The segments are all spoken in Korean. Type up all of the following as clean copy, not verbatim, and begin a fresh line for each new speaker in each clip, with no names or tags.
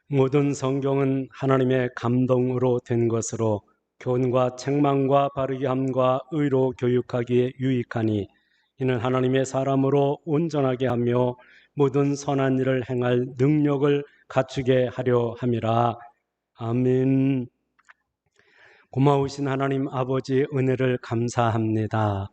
모든 성경은 하나님의 감동으로 된 것으로 교훈과 책망과 바르게 함과 의로 교육하기에 유익하니 이는 하나님의 사람으로 온전하게 하며 모든 선한 일을 행할 능력을 갖추게 하려 함이라. 아멘. 고마우신 하나님 아버지의 은혜를 감사합니다.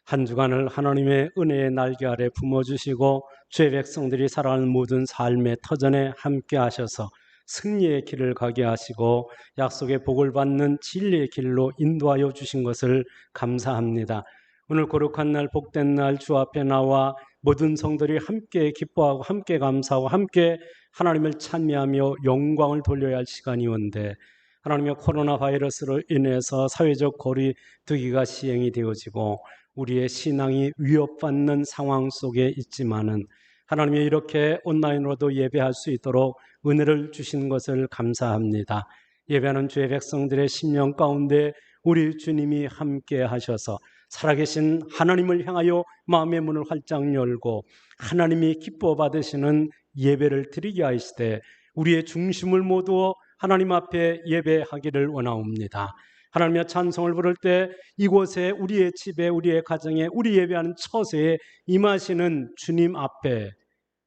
한 주간을 하나님의 은혜의 날개 아래 품어주시고 주의 백성들이 살아가는 모든 삶의 터전에 함께 하셔서 승리의 길을 가게 하시고 약속의 복을 받는 진리의 길로 인도하여 주신 것을 감사합니다. 오늘 거룩한 날, 복된 날 주 앞에 나와 모든 성들이 함께 기뻐하고 함께 감사하고 함께 하나님을 찬미하며 영광을 돌려야 할 시간이 온데 하나님의 코로나 바이러스로 인해서 사회적 거리두기가 시행이 되어지고 우리의 신앙이 위협받는 상황 속에 있지만은 하나님이 이렇게 온라인으로도 예배할 수 있도록 은혜를 주신 것을 감사합니다. 예배하는 주의 백성들의 심령 가운데 우리 주님이 함께 하셔서 살아계신 하나님을 향하여 마음의 문을 활짝 열고 하나님이 기뻐 받으시는 예배를 드리게 하시되 우리의 중심을 모두 하나님 앞에 예배하기를 원하옵니다. 하나님의 찬송을 부를 때 이곳에 우리의 집에 우리의 가정에 우리 예배하는 처소에 임하시는 주님 앞에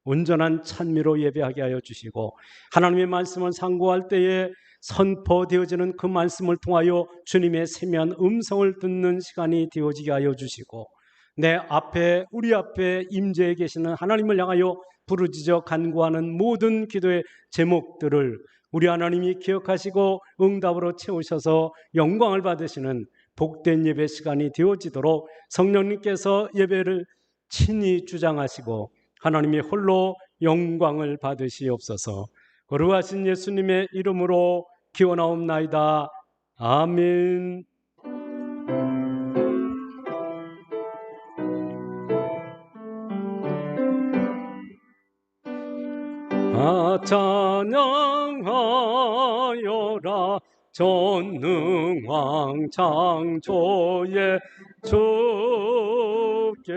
온전한 찬미로 예배하게 하여 주시고 하나님의 말씀을 상고할 때에 선포되어지는 그 말씀을 통하여 주님의 세미한 음성을 듣는 시간이 되어지게 하여 주시고 내 앞에 우리 앞에 임재해 계시는 하나님을 향하여 부르짖어 간구하는 모든 기도의 제목들을 우리 하나님이 기억하시고 응답으로 채우셔서 영광을 받으시는 복된 예배 시간이 되어지도록 성령님께서 예배를 친히 주장하시고 하나님이 홀로 영광을 받으시옵소서. 거룩하신 예수님의 이름으로 기원하옵나이다. 아멘. 찬양하여라 전능왕 창조의 주께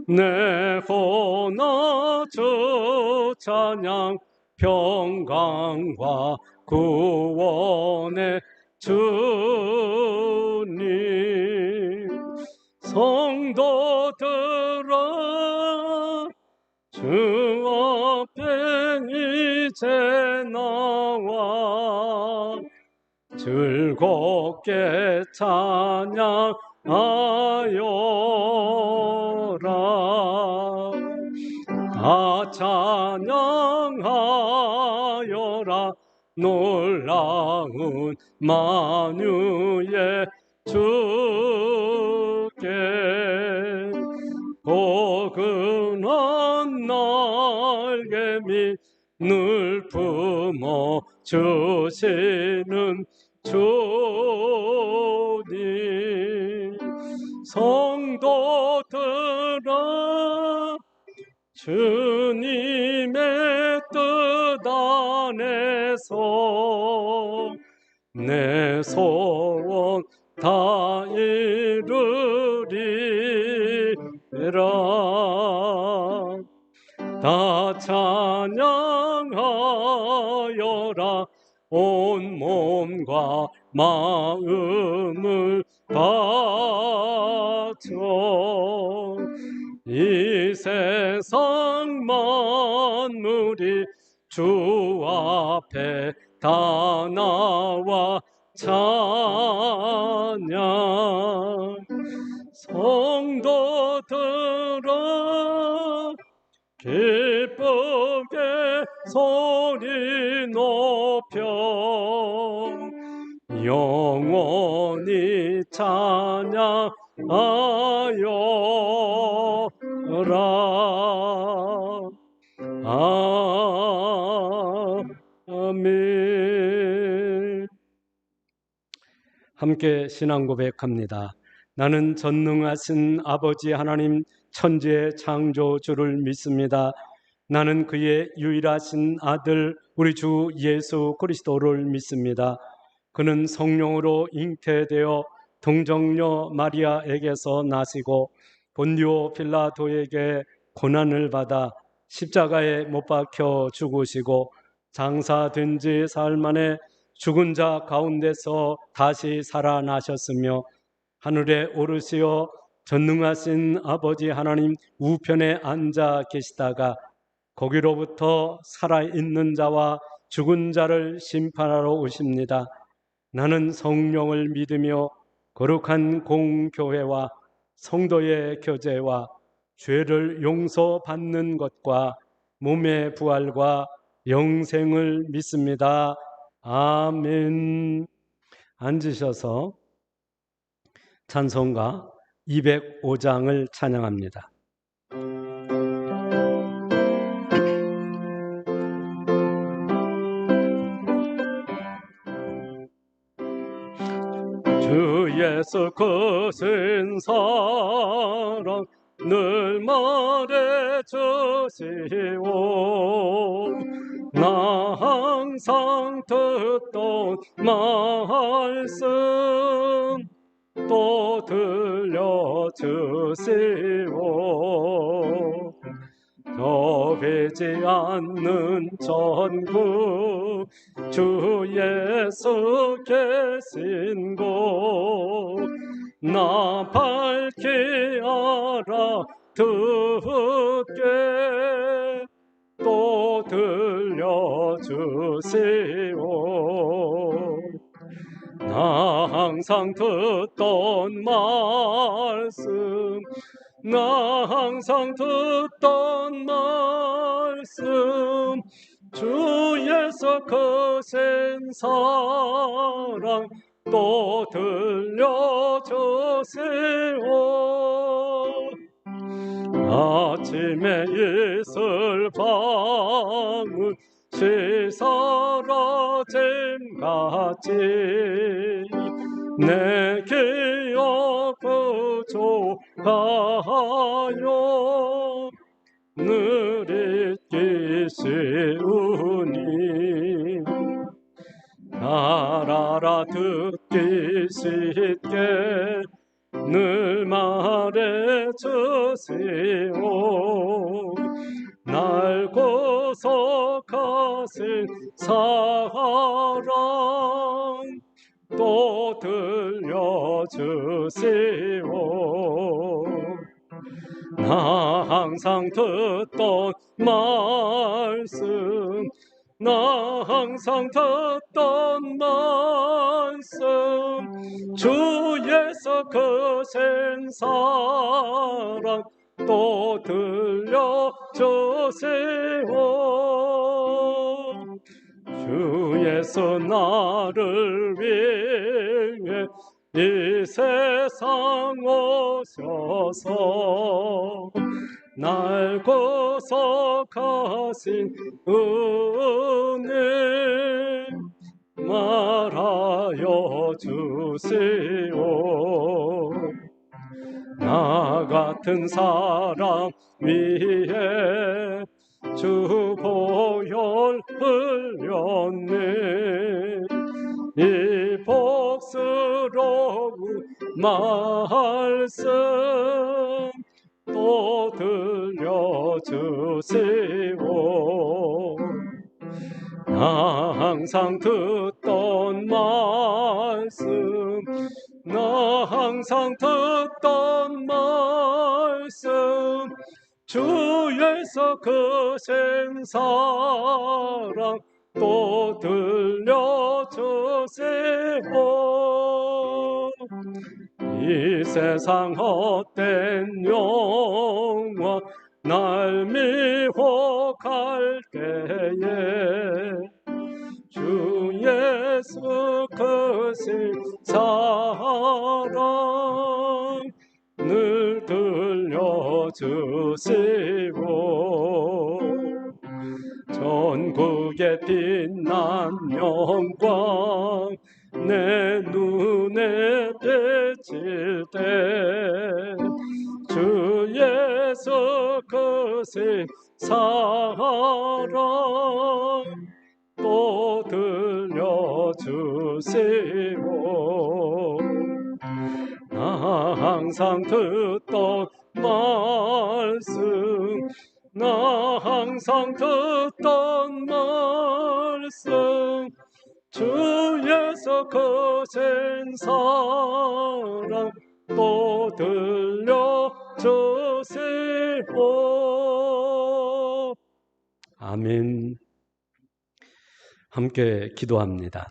내 호나 주 찬양 평강과 구원의 주님 성도들아 주 앞에 이제 나와 즐겁게 찬양하여라. 다 찬양하여라. 놀라운 만유의 주께 포근한 날개미 늘 품어 주시는 주님 성도들아 주님의 뜻 안에서 내 소원 다 이루리라. 다 찬양하여라. 온 몸과 마음을 바쳐 이 세상 만물이 주 앞에 다 나와 찬양 성도들아 기쁘게 소리 높여 영원히 찬양하여라. 아멘. 함께 신앙 고백합니다. 나는 전능하신 아버지 하나님 천지의 창조주를 믿습니다. 나는 그의 유일하신 아들 우리 주 예수 그리스도를 믿습니다. 그는 성령으로 잉태되어 동정녀 마리아에게서 나시고 본디오 빌라도에게 고난을 받아 십자가에 못 박혀 죽으시고 장사된 지 사흘 만에 죽은 자 가운데서 다시 살아나셨으며 하늘에 오르시어 전능하신 아버지 하나님 우편에 앉아 계시다가 거기로부터 살아있는 자와 죽은 자를 심판하러 오십니다. 나는 성령을 믿으며 거룩한 공교회와 성도의 교제와 죄를 용서받는 것과 몸의 부활과 영생을 믿습니다. 아멘. 앉으셔서 찬송가 205장을 찬양합니다. 주 예수 크신 사랑 늘 말해주시오. 나 항상 듣던 말씀 또 들려주시오. 좁히지 않는 천국 주 예수 계신 곳 나 밝히 알아듣게 또 들려주시오. 나 항상 듣던 말씀 나 항상 듣던 말씀 주 예수 크신 사랑 또 들려주시오. 아침에 있을 방울 사라짐같이 내 기억 부족하여 늘 잊기 쉬우니 날 알아듣기 쉽게 늘 말해주시오. 날 구속하신 사랑 또 들려주시오. 나 항상 듣던 말씀 나 항상 듣던 말씀 주 예수 크신 사랑 또 들려주시오. 주 예수 나를 위해 이 세상 오셔서 날 구속하신 은혜 말하여 주시오. 나 같은 사람 위해 주 보혈 흘렸네. 이 복스러운 말씀 또 들려주시오. 나 항상 듣던 말씀 나 항상 듣던 말씀 주 예수 크신 사랑 또 들려주시오. 이 세상 헛된 영화 날 미혹할 때에 주 예수 크신 사랑 늘 들려주시고 전국에 빛난 영광 내 눈에 비칠 때 주 예수 크신 사랑 또 들려주시오. 나 항상 듣던 말씀 나 항상 듣던 말씀 주에서 거센 사랑 또 들려주시오. 아멘. 함께 기도합니다.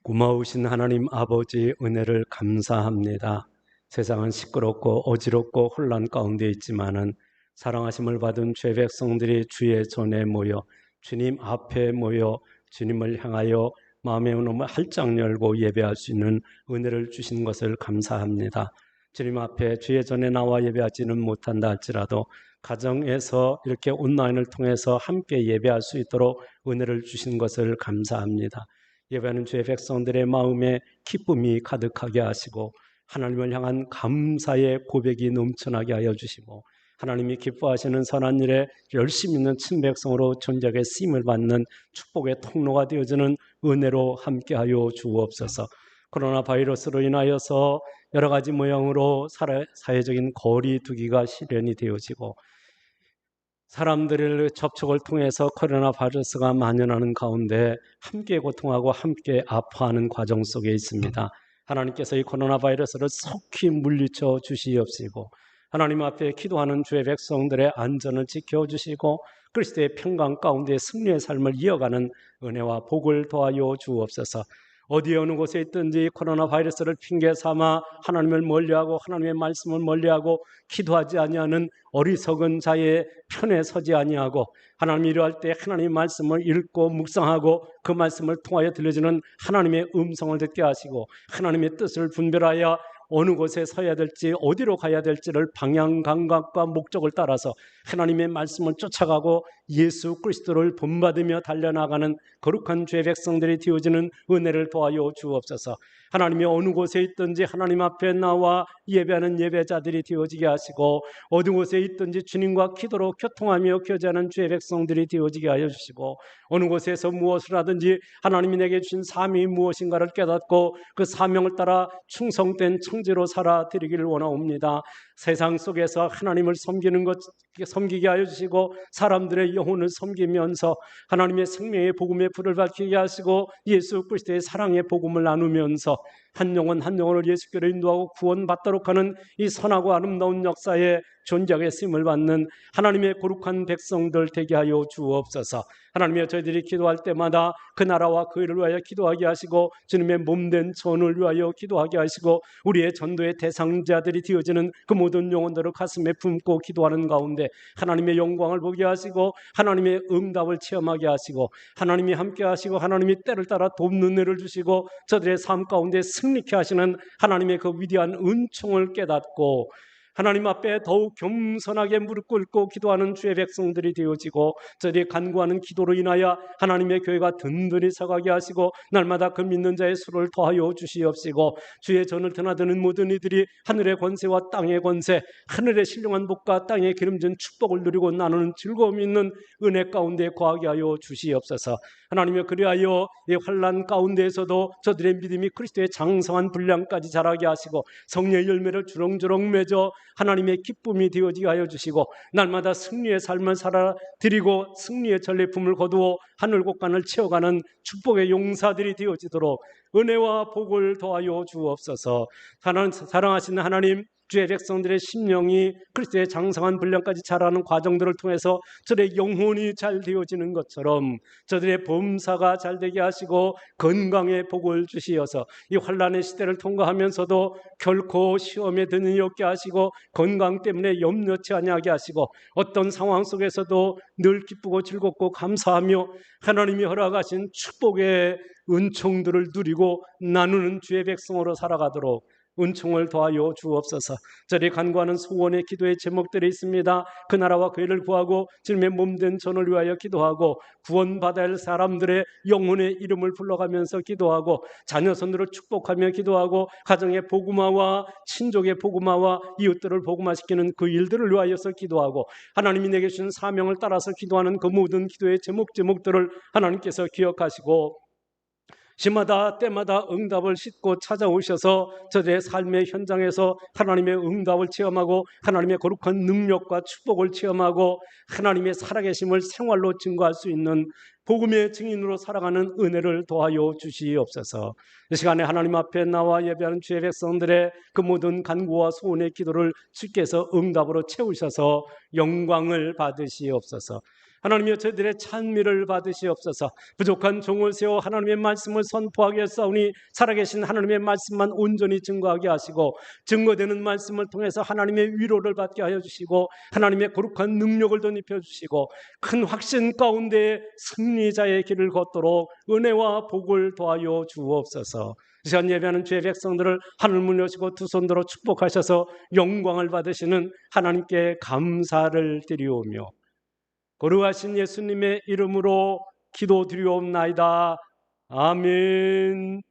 고마우신 하나님 아버지 은혜를 감사합니다. 세상은 시끄럽고 어지럽고 혼란 가운데 있지만은 사랑하심을 받은 죄 백성들이 주의 전에 모여 주님 앞에 모여 주님을 향하여 마음의 문을 활짝 열고 예배할 수 있는 은혜를 주신 것을 감사합니다. 주님 앞에 주의 전에 나와 예배하지는 못한다 할지라도 가정에서 이렇게 온라인을 통해서 함께 예배할 수 있도록 은혜를 주신 것을 감사합니다. 예배하는 주의 백성들의 마음에 기쁨이 가득하게 하시고 하나님을 향한 감사의 고백이 넘쳐나게 하여 주시고 하나님이 기뻐하시는 선한 일에 열심 있는 친백성으로 존재하게 쓰임을 받는 축복의 통로가 되어주는 은혜로 함께하여 주옵소서. 코로나 바이러스로 인하여서 여러 가지 모양으로 사회적인 거리 두기가 실현이 되어지고 사람들의 접촉을 통해서 코로나 바이러스가 만연하는 가운데 함께 고통하고 함께 아파하는 과정 속에 있습니다. 하나님께서 이 코로나 바이러스를 속히 물리쳐 주시옵시고 하나님 앞에 기도하는 주의 백성들의 안전을 지켜주시고 그리스도의 평강 가운데 승리의 삶을 이어가는 은혜와 복을 더하여 주옵소서. 어디 어느 곳에 있든지 코로나 바이러스를 핑계 삼아 하나님을 멀리하고 하나님의 말씀을 멀리하고 기도하지 아니하는 어리석은 자의 편에 서지 아니하고 하나님이 이러할 때 하나님의 말씀을 읽고 묵상하고 그 말씀을 통하여 들려주는 하나님의 음성을 듣게 하시고 하나님의 뜻을 분별하여 어느 곳에 서야 될지 어디로 가야 될지를 방향 감각과 목적을 따라서 하나님의 말씀을 쫓아가고 예수 그리스도를 본받으며 달려나가는 거룩한 죄 백성들이 되어지는 은혜를 도하여 주옵소서. 하나님이 어느 곳에 있든지 하나님 앞에 나와 예배하는 예배자들이 되어지게 하시고 어느 곳에 있든지 주님과 기도로 교통하며 교제하는 죄 백성들이 되어지게 하여 주시고 어느 곳에서 무엇을 하든지 하나님이 내게 주신 사명이 무엇인가를 깨닫고 그 사명을 따라 충성된 청지로 살아드리기를 원하옵니다. 세상 속에서 하나님을 섬기는 것 섬기게 하여 주시고 사람들의 영혼을 섬기면서 하나님의 생명의 복음의 불을 밝히게 하시고 예수 그리스도의 사랑의 복음을 나누면서 한 영혼 한 영혼을 예수께로 인도하고 구원받도록 하는 이 선하고 아름다운 역사에 존재하게 쓰임을 받는 하나님의 거룩한 백성들 되게 하여 주옵소서. 하나님이여 저희들이 기도할 때마다 그 나라와 그 일을 위하여 기도하게 하시고 주님의 몸된 전을 위하여 기도하게 하시고 우리의 전도의 대상자들이 되어지는 그 모든 영혼들을 가슴에 품고 기도하는 가운데 하나님의 영광을 보게 하시고 하나님의 응답을 체험하게 하시고 하나님이 함께 하시고 하나님이 때를 따라 돕는 은혜를 주시고 저들의 삶 가운데 승리케 하시는 하나님의 그 위대한 은총을 깨닫고 하나님 앞에 더욱 겸손하게 무릎 꿇고 기도하는 주의 백성들이 되어지고 저들이 간구하는 기도로 인하여 하나님의 교회가 든든히 서가게 하시고 날마다 그 믿는 자의 수를 더하여 주시옵시고 주의 전을 드나드는 모든 이들이 하늘의 권세와 땅의 권세 하늘의 신령한 복과 땅의 기름진 축복을 누리고 나누는 즐거움이 있는 은혜 가운데 거하게 하여 주시옵소서. 하나님이여 그리하여 이 환난 가운데에서도 저들의 믿음이 그리스도의 장성한 분량까지 자라게 하시고 성령의 열매를 주렁주렁 맺어 하나님의 기쁨이 되어지게 하여 주시고 날마다 승리의 삶을 살아드리고 승리의 전리품을 거두어 하늘 곳간을 채워가는 축복의 용사들이 되어지도록 은혜와 복을 더하여 주옵소서. 사랑하시는 하나님 주의 백성들의 심령이 그리스도의 장성한 분량까지 자라는 과정들을 통해서 저들의 영혼이 잘 되어지는 것처럼 저들의 범사가 잘 되게 하시고 건강의 복을 주시어서 이 환난의 시대를 통과하면서도 결코 시험에 드는 일 없게 하시고 건강 때문에 염려치 아니하게 하시고 어떤 상황 속에서도 늘 기쁘고 즐겁고 감사하며 하나님이 허락하신 축복의 은총들을 누리고 나누는 주의 백성으로 살아가도록 은총을 더하여 주옵소서. 저리 간구하는 소원의 기도의 제목들이 있습니다. 그 나라와 그 일을 구하고 주님의 몸된 전을 위하여 기도하고 구원받아야 할 사람들의 영혼의 이름을 불러가면서 기도하고 자녀손으로 축복하며 기도하고 가정의 복음화와 친족의 복음화와 이웃들을 복음화시키는 그 일들을 위하여서 기도하고 하나님이 내게 주신 사명을 따라서 기도하는 그 모든 기도의 제목들을 하나님께서 기억하시고 시마다 때마다 응답을 싣고 찾아오셔서 저들의 삶의 현장에서 하나님의 응답을 체험하고 하나님의 거룩한 능력과 축복을 체험하고 하나님의 살아계심을 생활로 증거할 수 있는 복음의 증인으로 살아가는 은혜를 도와여 주시옵소서. 이 시간에 하나님 앞에 나와 예배하는 주의 백성들의 그 모든 간구와 소원의 기도를 주께서 응답으로 채우셔서 영광을 받으시옵소서. 하나님이여 저희들의 찬미를 받으시옵소서. 부족한 종을 세워 하나님의 말씀을 선포하게 했사오니 살아계신 하나님의 말씀만 온전히 증거하게 하시고 증거되는 말씀을 통해서 하나님의 위로를 받게 하여 주시고 하나님의 거룩한 능력을 덧입혀 주시고 큰 확신 가운데 승리자의 길을 걷도록 은혜와 복을 도하여 주옵소서. 이 시간 예배하는 주의 백성들을 하늘 문 여시고 두 손 들어 축복하셔서 영광을 받으시는 하나님께 감사를 드리오며 거룩하신 예수님의 이름으로 기도드리옵나이다. 아멘.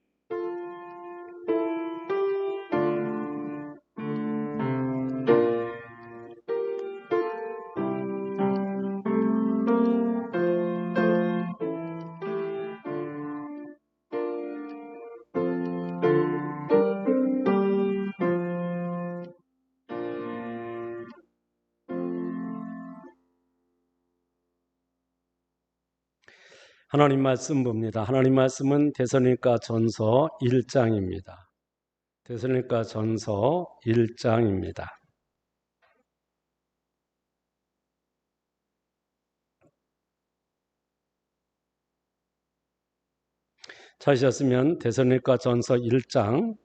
하나님 말씀 봅니다. 하나님 말씀은 데살로니가 전서 1장입니다. 데살로니가 전서 1장입니다. 찾으셨으면 데살로니가 전서 1장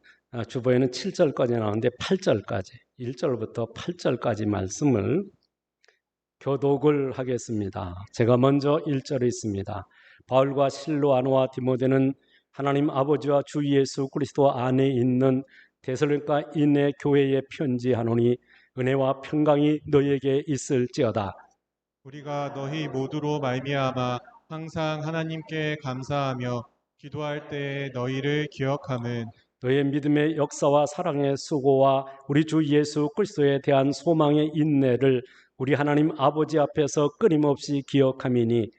주보에는 7절까지 나오는데 8절까지 1절부터 8절까지 말씀을 교독을 하겠습니다. 제가 먼저 1절에 있습니다. 바울과 실로아노와 디모데는 하나님 아버지와 주 예수 그리스도 안에 있는 데살로니가인의 교회에 편지하노니 은혜와 평강이 너희에게 있을지어다.
우리가 너희 모두로 말미암아 항상 하나님께 감사하며 기도할 때에 너희를 기억함은
너희의 믿음의 역사와 사랑의 수고와 우리 주 예수 그리스도에 대한 소망의 인내를 우리 하나님 아버지 앞에서 끊임없이 기억함이니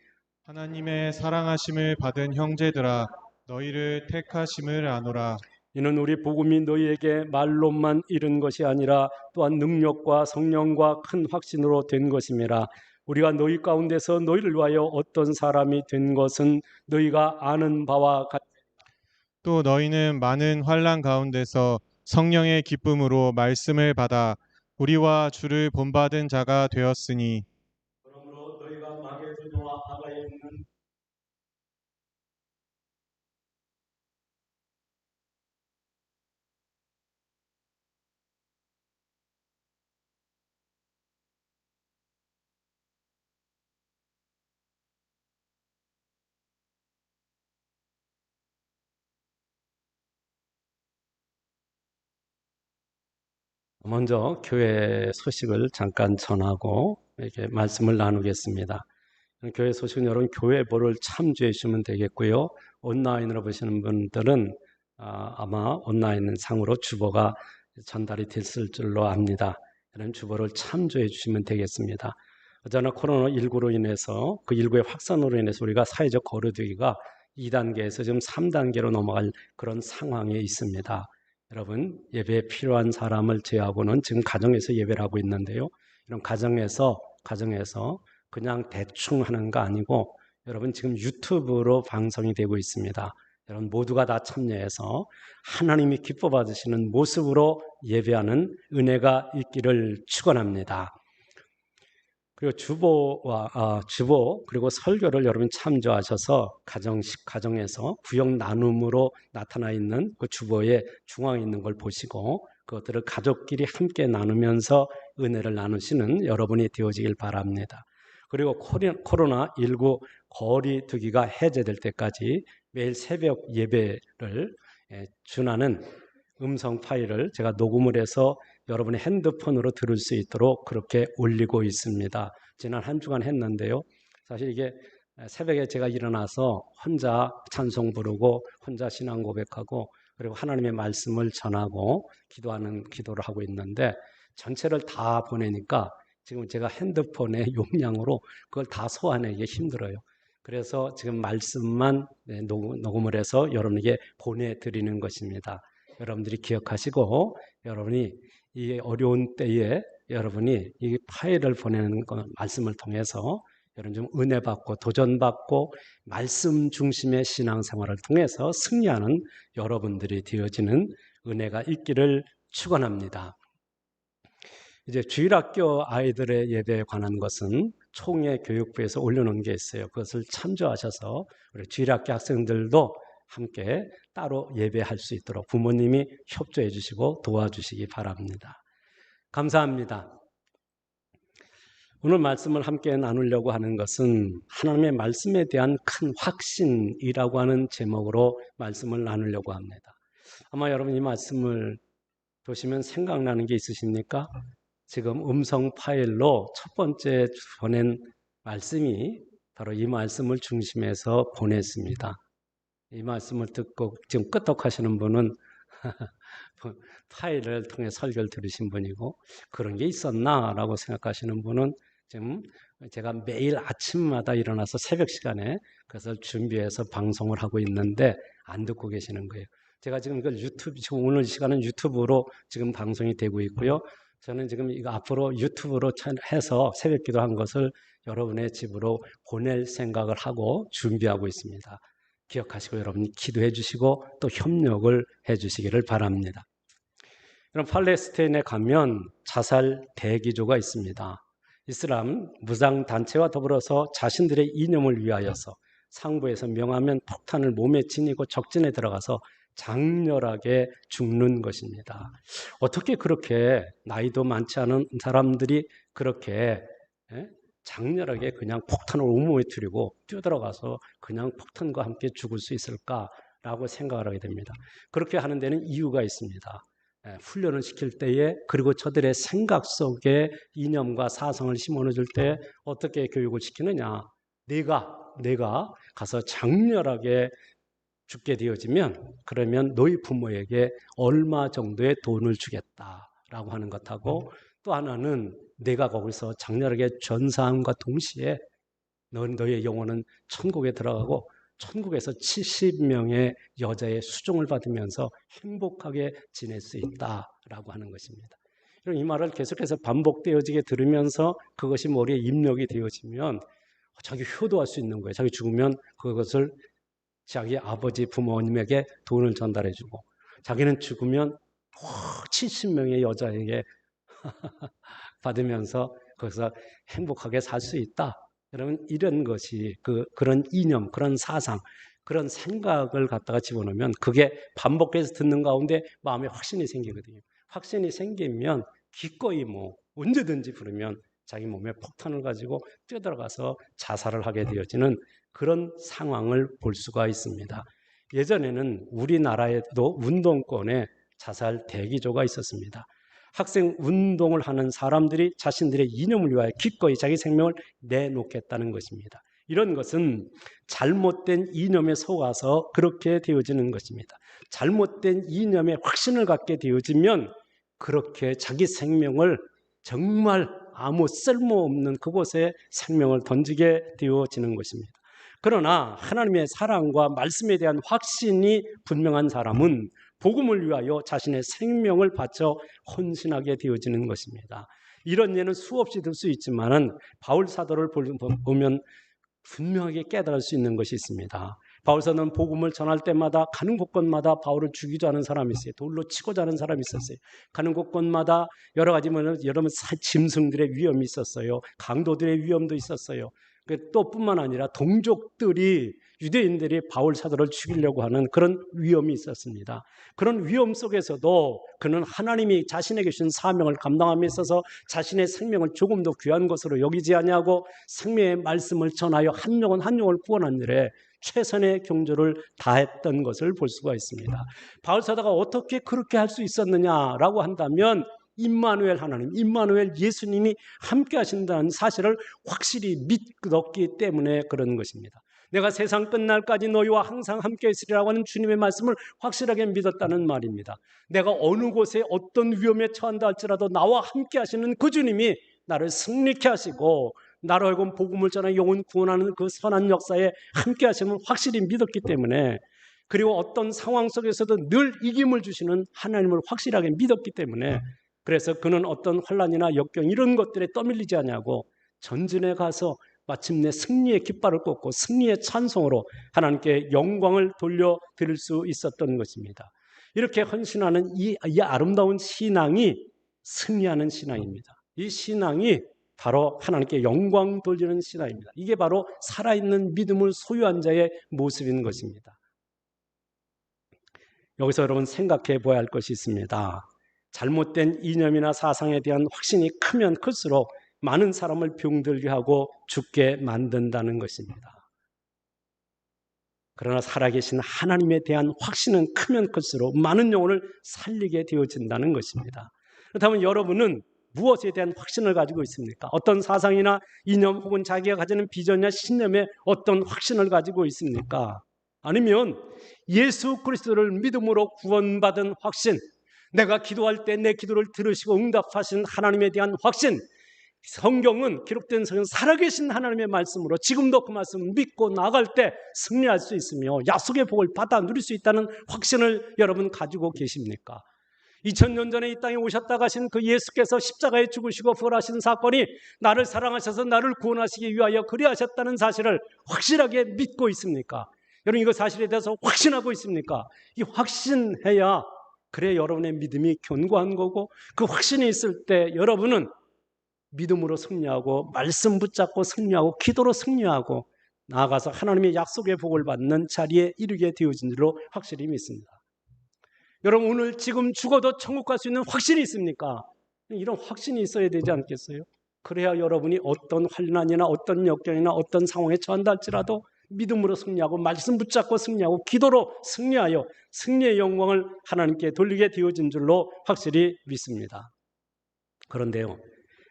하나님의 사랑하심을 받은 형제들아 너희를 택하심을 아노라.
이는 우리 복음이 너희에게 말로만 이른 것이 아니라 또한 능력과 성령과 큰 확신으로 된 것임이라. 우리가 너희 가운데서 너희를 위하여 어떤 사람이 된 것은 너희가 아는 바와 같.
또 너희는 많은 환난 가운데서 성령의 기쁨으로 말씀을 받아 우리와 주를 본받은 자가 되었으니
그러므로 너희가 마게도냐와 아가에 있는 먼저 교회 소식을 잠깐 전하고 이렇게 말씀을 나누겠습니다. 교회 소식은 여러분 교회보를 참조해 주시면 되겠고요. 온라인으로 보시는 분들은 아마 온라인 상으로 주보가 전달이 됐을 줄로 압니다. 이런 주보를 참조해 주시면 되겠습니다. 어제나 코로나19로 인해서 그 일구의 확산으로 인해서 우리가 사회적 거리두기가 2단계에서 지금 3단계로 넘어갈 그런 상황에 있습니다. 여러분 예배에 필요한 사람을 제하고는 지금 가정에서 예배를 하고 있는데요. 이런 가정에서 그냥 대충 하는 거 아니고 여러분 지금 유튜브로 방송이 되고 있습니다. 여러분 모두가 다 참여해서 하나님이 기뻐 받으시는 모습으로 예배하는 은혜가 있기를 축원합니다. 그리고 주보 그리고 설교를 여러분 참조하셔서 가정에서 구역 나눔으로 나타나 있는 그 주보의 중앙에 있는 걸 보시고 그것들을 가족끼리 함께 나누면서 은혜를 나누시는 여러분이 되어지길 바랍니다. 그리고 코로나19 거리두기가 해제될 때까지 매일 새벽 예배를 준하는 음성 파일을 제가 녹음을 해서 여러분의 핸드폰으로 들을 수 있도록 그렇게 올리고 있습니다. 지난 한 주간 했는데요. 사실 이게 새벽에 제가 일어나서 혼자 찬송 부르고 혼자 신앙 고백하고 그리고 하나님의 말씀을 전하고 기도를 하고 있는데 전체를 다 보내니까 지금 제가 핸드폰의 용량으로 그걸 다 소화하기 힘들어요. 그래서 지금 말씀만 녹음을 해서 여러분에게 보내드리는 것입니다. 여러분들이 기억하시고 여러분이 이 어려운 때에 여러분이 이 파일을 보내는 말씀을 통해서 여러분 좀 은혜 받고 도전 받고 말씀 중심의 신앙생활을 통해서 승리하는 여러분들이 되어지는 은혜가 있기를 축원합니다. 이제 주일학교 아이들의 예배에 관한 것은 총회 교육부에서 올려놓은 게 있어요. 그것을 참조하셔서 우리 주일학교 학생들도 함께 따로 예배할 수 있도록 부모님이 협조해 주시고 도와주시기 바랍니다. 감사합니다. 오늘 말씀을 함께 나누려고 하는 것은 하나님의 말씀에 대한 큰 확신이라고 하는 제목으로 말씀을 나누려고 합니다. 아마 여러분 이 말씀을 보시면 생각나는 게 있으십니까? 지금 음성 파일로 첫 번째 보낸 말씀이 바로 이 말씀을 중심해서 보냈습니다. 이 말씀을 듣고 지금 끄떡하시는 분은 파일을 통해 설교를 들으신 분이고 그런 게 있었나라고 생각하시는 분은 지금 제가 매일 아침마다 일어나서 새벽 시간에 그것을 준비해서 방송을 하고 있는데 안 듣고 계시는 거예요. 제가 지금 이걸 유튜브, 지금 오늘 시간은 유튜브로 지금 방송이 되고 있고요. 저는 지금 이거 앞으로 유튜브로 해서 새벽 기도한 것을 여러분의 집으로 보낼 생각을 하고 준비하고 있습니다. 기억하시고 여러분이 기도해 주시고 또 협력을 해 주시기를 바랍니다. 그럼 팔레스타인에 가면 자살 대기조가 있습니다. 이슬람 무장단체와 더불어서 자신들의 이념을 위하여서 상부에서 명하면 폭탄을 몸에 지니고 적진에 들어가서 장렬하게 죽는 것입니다. 어떻게 그렇게 나이도 많지 않은 사람들이 그렇게 장렬하게 그냥 폭탄을 온몸에 두르고 뛰어들어가서 그냥 폭탄과 함께 죽을 수 있을까라고 생각을 하게 됩니다. 그렇게 하는 데는 이유가 있습니다. 훈련을 시킬 때에 그리고 저들의 생각 속에 이념과 사상을 심어넣을 때 어떻게 교육을 시키느냐. 내가 가서 장렬하게 죽게 되어지면 그러면 너희 부모에게 얼마 정도의 돈을 주겠다라고 하는 것하고 또 하나는 내가 거기서 장렬하게 전사함과 동시에 너의 영혼은 천국에 들어가고 천국에서 70명의 여자의 수종을 받으면서 행복하게 지낼 수 있다라고 하는 것입니다. 이 말을 계속해서 반복되어지게 들으면서 그것이 머리에 입력이 되어지면 자기 효도할 수 있는 거예요. 자기 죽으면 그것을 자기 아버지 부모님에게 돈을 전달해주고 자기는 죽으면 70명의 여자에게 받으면서 거기서 행복하게 살 수 있다. 여러분 이런 것이 그런 이념, 그런 사상, 그런 생각을 갖다가 집어넣으면 그게 반복해서 듣는 가운데 마음에 확신이 생기거든요. 확신이 생기면 기꺼이 언제든지 부르면 자기 몸에 폭탄을 가지고 뛰어들어가서 자살을 하게 되어지는 그런 상황을 볼 수가 있습니다. 예전에는 우리나라에도 운동권에 자살 대기조가 있었습니다. 학생 운동을 하는 사람들이 자신들의 이념을 위하여 기꺼이 자기 생명을 내놓겠다는 것입니다. 이런 것은 잘못된 이념에 속아서 그렇게 되어지는 것입니다. 잘못된 이념에 확신을 갖게 되어지면 그렇게 자기 생명을 정말 아무 쓸모없는 그곳에 생명을 던지게 되어지는 것입니다. 그러나 하나님의 사랑과 말씀에 대한 확신이 분명한 사람은 복음을 위하여 자신의 생명을 바쳐 헌신하게 되어지는 것입니다. 이런 예는 수없이 들 수 있지만은 바울 사도를 보면 분명하게 깨달을 수 있는 것이 있습니다. 바울 사도는 복음을 전할 때마다 가는 곳곳마다 바울을 죽이자 하는 사람이 있어요. 돌로 치고자 하는 사람이 있었어요. 가는 곳곳마다 여러 가지 여러분 짐승들의 위험이 있었어요. 강도들의 위험도 있었어요. 또 뿐만 아니라 동족들이 유대인들이 바울 사도를 죽이려고 하는 그런 위험이 있었습니다. 그런 위험 속에서도 그는 하나님이 자신에게 주신 사명을 감당함에 있어서 자신의 생명을 조금도 귀한 것으로 여기지 아니하고 생명의 말씀을 전하여 한 영혼 한 영혼을 구원한 일에 최선의 경주를 다했던 것을 볼 수가 있습니다. 바울 사도가 어떻게 그렇게 할 수 있었느냐라고 한다면 임마누엘 하나님, 임마누엘 예수님이 함께 하신다는 사실을 확실히 믿었기 때문에 그런 것입니다. 내가 세상 끝날까지 너희와 항상 함께 있으리라고 하는 주님의 말씀을 확실하게 믿었다는 말입니다. 내가 어느 곳에 어떤 위험에 처한다 할지라도 나와 함께 하시는 그 주님이 나를 승리케 하시고 나로 하여금 복음을 전하 영혼 구원하는 그 선한 역사에 함께 하시는 확실히 믿었기 때문에, 그리고 어떤 상황 속에서도 늘 이김을 주시는 하나님을 확실하게 믿었기 때문에, 그래서 그는 어떤 환난이나 역경 이런 것들에 떠밀리지 않냐고 전진해 가서 마침내 승리의 깃발을 꽂고 승리의 찬송으로 하나님께 영광을 돌려드릴 수 있었던 것입니다. 이렇게 헌신하는 이 아름다운 신앙이 승리하는 신앙입니다. 이 신앙이 바로 하나님께 영광 돌리는 신앙입니다. 이게 바로 살아있는 믿음을 소유한 자의 모습인 것입니다. 여기서 여러분 생각해 보아야 할 것이 있습니다. 잘못된 이념이나 사상에 대한 확신이 크면 클수록 많은 사람을 병들게 하고 죽게 만든다는 것입니다. 그러나 살아계신 하나님에 대한 확신은 크면 클수록 많은 영혼을 살리게 되어진다는 것입니다. 그렇다면 여러분은 무엇에 대한 확신을 가지고 있습니까? 어떤 사상이나 이념 혹은 자기가 가지는 비전이나 신념에 어떤 확신을 가지고 있습니까? 아니면 예수 그리스도를 믿음으로 구원받은 확신, 내가 기도할 때 내 기도를 들으시고 응답하신 하나님에 대한 확신, 성경은 기록된 성경 살아계신 하나님의 말씀으로 지금도 그 말씀을 믿고 나아갈 때 승리할 수 있으며 약속의 복을 받아 누릴 수 있다는 확신을 여러분 가지고 계십니까? 2000년 전에 이 땅에 오셨다 가신 그 예수께서 십자가에 죽으시고 부활하신 사건이 나를 사랑하셔서 나를 구원하시기 위하여 그리하셨다는 사실을 확실하게 믿고 있습니까? 여러분 이거 사실에 대해서 확신하고 있습니까? 이 확신해야 그래 여러분의 믿음이 견고한 거고, 그 확신이 있을 때 여러분은 믿음으로 승리하고 말씀 붙잡고 승리하고 기도로 승리하고 나아가서 하나님의 약속의 복을 받는 자리에 이르게 되어진 줄로 확실히 믿습니다. 여러분 오늘 지금 죽어도 천국 갈 수 있는 확신이 있습니까? 이런 확신이 있어야 되지 않겠어요? 그래야 여러분이 어떤 환난이나 어떤 역경이나 어떤 상황에 처한다 할지라도 믿음으로 승리하고 말씀 붙잡고 승리하고 기도로 승리하여 승리의 영광을 하나님께 돌리게 되어진 줄로 확실히 믿습니다. 그런데요,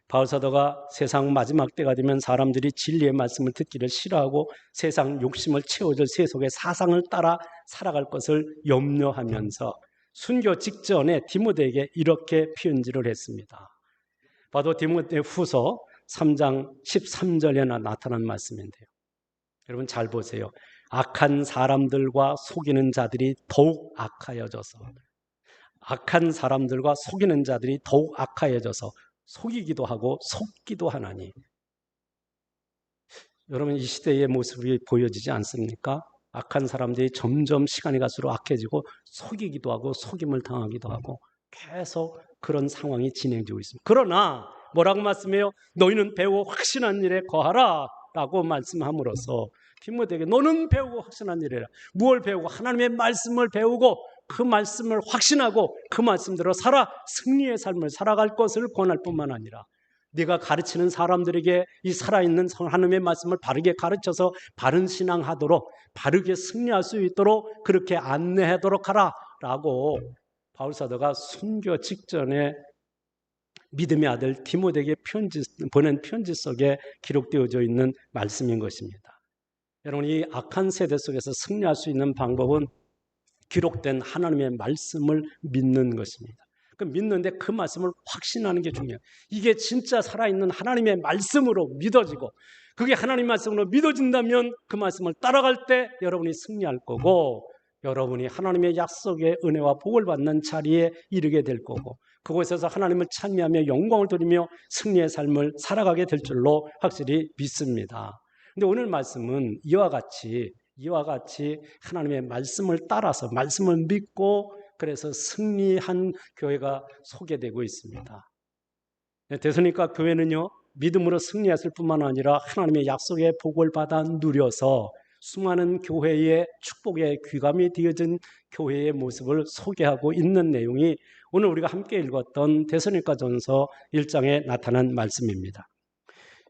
바울 사도가 세상 마지막 때가 되면 사람들이 진리의 말씀을 듣기를 싫어하고 세상 욕심을 채워줄 세속의 사상을 따라 살아갈 것을 염려하면서 순교 직전에 디모데에게 이렇게 편지를 했습니다. 봐도 디모데 후서 3장 13절에나 나타난 말씀인데요, 여러분 잘 보세요. 악한 사람들과 속이는 자들이 더욱 악하여져서, 악한 사람들과 속이는 자들이 더욱 악하여져서 속이기도 하고 속기도 하나니. 여러분 이 시대의 모습이 보여지지 않습니까? 악한 사람들이 점점 시간이 갈수록 악해지고 속이기도 하고 속임을 당하기도 하고 계속 그런 상황이 진행되고 있습니다. 그러나 뭐라고 말씀해요? 너희는 배우고 확신한 일에 거하라 라고 말씀함으로써 디모데에게 너는 배우고 확신한 일이라. 무엇을 배우고? 하나님의 말씀을 배우고 그 말씀을 확신하고 그 말씀대로 살아 승리의 삶을 살아갈 것을 권할 뿐만 아니라 네가 가르치는 사람들에게 이 살아있는 하나님의 말씀을 바르게 가르쳐서 바른 신앙하도록 바르게 승리할 수 있도록 그렇게 안내하도록 하라 라고 바울 사도가 순교 직전에 믿음의 아들 디모데에게 보낸 편지 속에 기록되어져 있는 말씀인 것입니다. 여러분 이 악한 세대 속에서 승리할 수 있는 방법은 기록된 하나님의 말씀을 믿는 것입니다. 그 믿는데 그 말씀을 확신하는 게 중요해요. 이게 진짜 살아있는 하나님의 말씀으로 믿어지고 그게 하나님 말씀으로 믿어진다면 그 말씀을 따라갈 때 여러분이 승리할 거고 여러분이 하나님의 약속의 은혜와 복을 받는 자리에 이르게 될 거고 그곳에서 하나님을 찬미하며 영광을 돌리며 승리의 삶을 살아가게 될 줄로 확실히 믿습니다. 그런데 오늘 말씀은 이와 같이 하나님의 말씀을 따라서 말씀을 믿고 그래서 승리한 교회가 소개되고 있습니다. 데살로니가 교회는요 믿음으로 승리했을 뿐만 아니라 하나님의 약속의 복을 받아 누려서 수많은 교회의 축복의 귀감이 되어진 교회의 모습을 소개하고 있는 내용이 오늘 우리가 함께 읽었던 데살로니가전서 1장에 나타난 말씀입니다.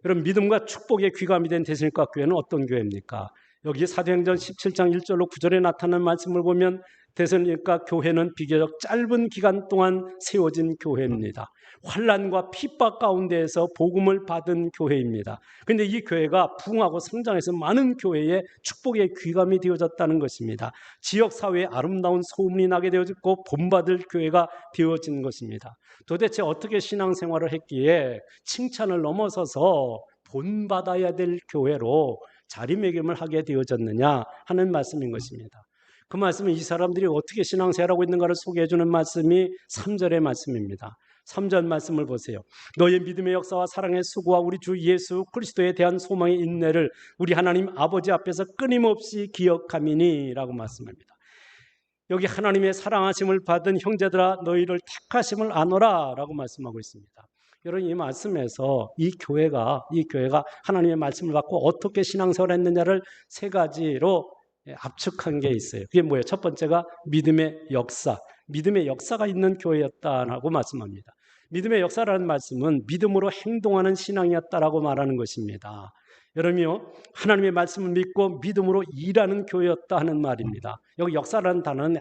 여러분 믿음과 축복의 귀감이 된 데살로니가 교회는 어떤 교회입니까? 여기 사도행전 17장 1절로 9절에 나타난 말씀을 보면 데살로니가 교회는 비교적 짧은 기간 동안 세워진 교회입니다. 환난과 핍박 가운데에서 복음을 받은 교회입니다. 그런데 이 교회가 부흥하고 성장해서 많은 교회에 축복의 귀감이 되어졌다는 것입니다. 지역사회에 아름다운 소문이 나게 되어졌고 본받을 교회가 되어진 것입니다. 도대체 어떻게 신앙생활을 했기에 칭찬을 넘어서서 본받아야 될 교회로 자리매김을 하게 되어졌느냐 하는 말씀인 것입니다. 그 말씀은 이 사람들이 어떻게 신앙생활하고 있는가를 소개해 주는 말씀이 3절의 말씀입니다. 3절 말씀을 보세요. 너의 믿음의 역사와 사랑의 수고와 우리 주 예수 그리스도에 대한 소망의 인내를 우리 하나님 아버지 앞에서 끊임없이 기억함이니 라고 말씀합니다. 여기 하나님의 사랑하심을 받은 형제들아 너희를 택하심을 아노라 라고 말씀하고 있습니다. 여러분, 이 말씀에서 이 교회가 하나님의 말씀을 받고 어떻게 신앙생활을 했느냐를 세 가지로 압축한 게 있어요. 그게 뭐예요? 첫 번째가 믿음의 역사가 있는 교회였다라고 말씀합니다. 믿음의 역사라는 말씀은 믿음으로 행동하는 신앙이었다라고 말하는 것입니다. 여러분요, 하나님의 말씀을 믿고 믿음으로 일하는 교회였다 하는 말입니다. 여기 역사라는 단어는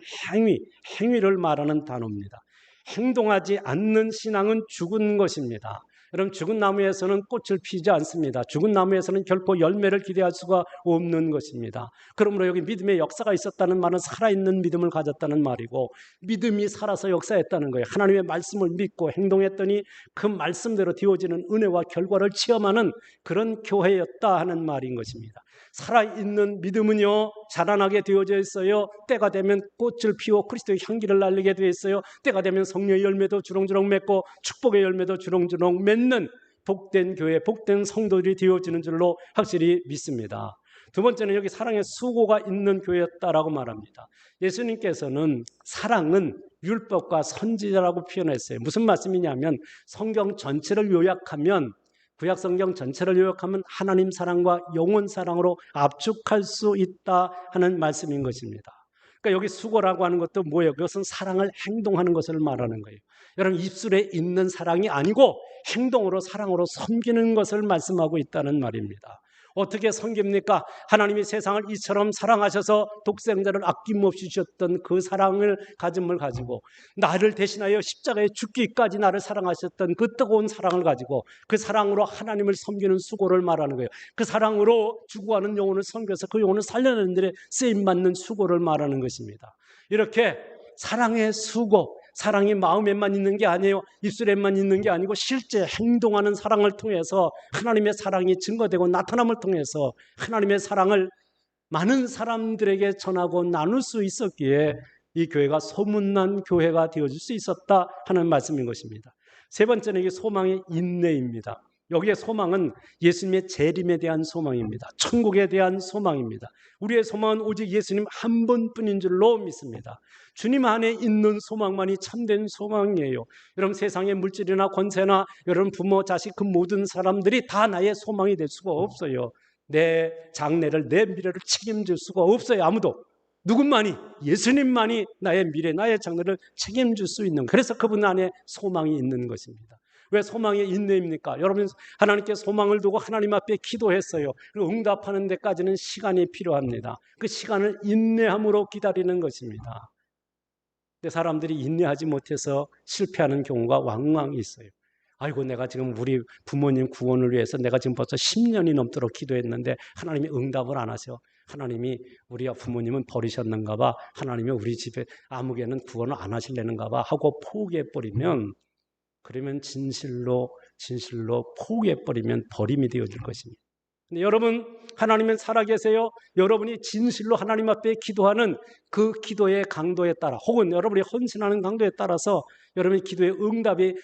행위를 말하는 단어입니다. 행동하지 않는 신앙은 죽은 것입니다. 여러분, 죽은 나무에서는 꽃을 피지 않습니다. 죽은 나무에서는 결코 열매를 기대할 수가 없는 것입니다. 그러므로 여기 믿음의 역사가 있었다는 말은 살아있는 믿음을 가졌다는 말이고, 믿음이 살아서 역사했다는 거예요. 하나님의 말씀을 믿고 행동했더니 그 말씀대로 되어지는 은혜와 결과를 체험하는 그런 교회였다 하는 말인 것입니다. 살아있는 믿음은요, 자라나게 되어져 있어요. 때가 되면 꽃을 피워 그리스도의 향기를 날리게 되어 있어요. 때가 되면 성령의 열매도 주렁주렁 맺고 축복의 열매도 주렁주렁 맺는 복된 교회, 복된 성도들이 되어지는 줄로 확실히 믿습니다. 두 번째는 여기 사랑의 수고가 있는 교회였다라고 말합니다. 예수님께서는 사랑은 율법과 선지자라고 표현했어요. 무슨 말씀이냐면 성경 전체를 요약하면, 구약 성경 전체를 요약하면 하나님 사랑과 영혼 사랑으로 압축할 수 있다 하는 말씀인 것입니다. 그러니까 여기 수고라고 하는 것도 뭐예요? 그것은 사랑을 행동하는 것을 말하는 거예요. 여러분, 입술에 있는 사랑이 아니고 행동으로 사랑으로 섬기는 것을 말씀하고 있다는 말입니다. 어떻게 섬깁니까? 하나님이 세상을 이처럼 사랑하셔서 독생자를 아낌없이 주셨던 그 사랑을 가짐을 가지고, 나를 대신하여 십자가에 죽기까지 나를 사랑하셨던 그 뜨거운 사랑을 가지고 그 사랑으로 하나님을 섬기는 수고를 말하는 거예요. 그 사랑으로 죽어가는 영혼을 섬겨서 그 영혼을 살려내는 일에 쓰임받는 수고를 말하는 것입니다. 이렇게 사랑의 수고, 사랑이 마음에만 있는 게 아니에요. 입술에만 있는 게 아니고 실제 행동하는 사랑을 통해서 하나님의 사랑이 증거되고 나타남을 통해서 하나님의 사랑을 많은 사람들에게 전하고 나눌 수 있었기에 이 교회가 소문난 교회가 되어질 수 있었다 하는 말씀인 것입니다. 세 번째는 이게 소망의 인내입니다. 여기에 소망은 예수님의 재림에 대한 소망입니다. 천국에 대한 소망입니다. 우리의 소망은 오직 예수님 한 분뿐인 줄로 믿습니다. 주님 안에 있는 소망만이 참된 소망이에요. 여러분, 세상의 물질이나 권세나 여러분 부모, 자식 그 모든 사람들이 다 나의 소망이 될 수가 없어요. 내 장래를, 내 미래를 책임질 수가 없어요. 아무도. 누군만이, 예수님만이 나의 미래, 나의 장래를 책임질 수 있는, 그래서 그분 안에 소망이 있는 것입니다. 왜 소망의 인내입니까? 여러분, 하나님께 소망을 두고 하나님 앞에 기도했어요. 그리고 응답하는 데까지는 시간이 필요합니다. 그 시간을 인내함으로 기다리는 것입니다. 근데 사람들이 인내하지 못해서 실패하는 경우가 왕왕 있어요. 아이고, 내가 지금 우리 부모님 구원을 위해서 내가 지금 벌써 10년이 넘도록 기도했는데 하나님이 응답을 안 하셔. 하나님이 우리 부모님은 버리셨는가 봐. 하나님이 우리 집에 아무개는 구원을 안 하실래는가 봐 하고 포기해버리면, 그러면 진실로 포기해버리면 버림이 되어질 것입니다. 근데 여러분, 하나님은 살아계세요. 여러분이 진실로 하나님 앞에 기도하는 그 기도의 강도에 따라, 혹은 여러분이 헌신하는 강도에 따라서 여러분의 기도의 응답이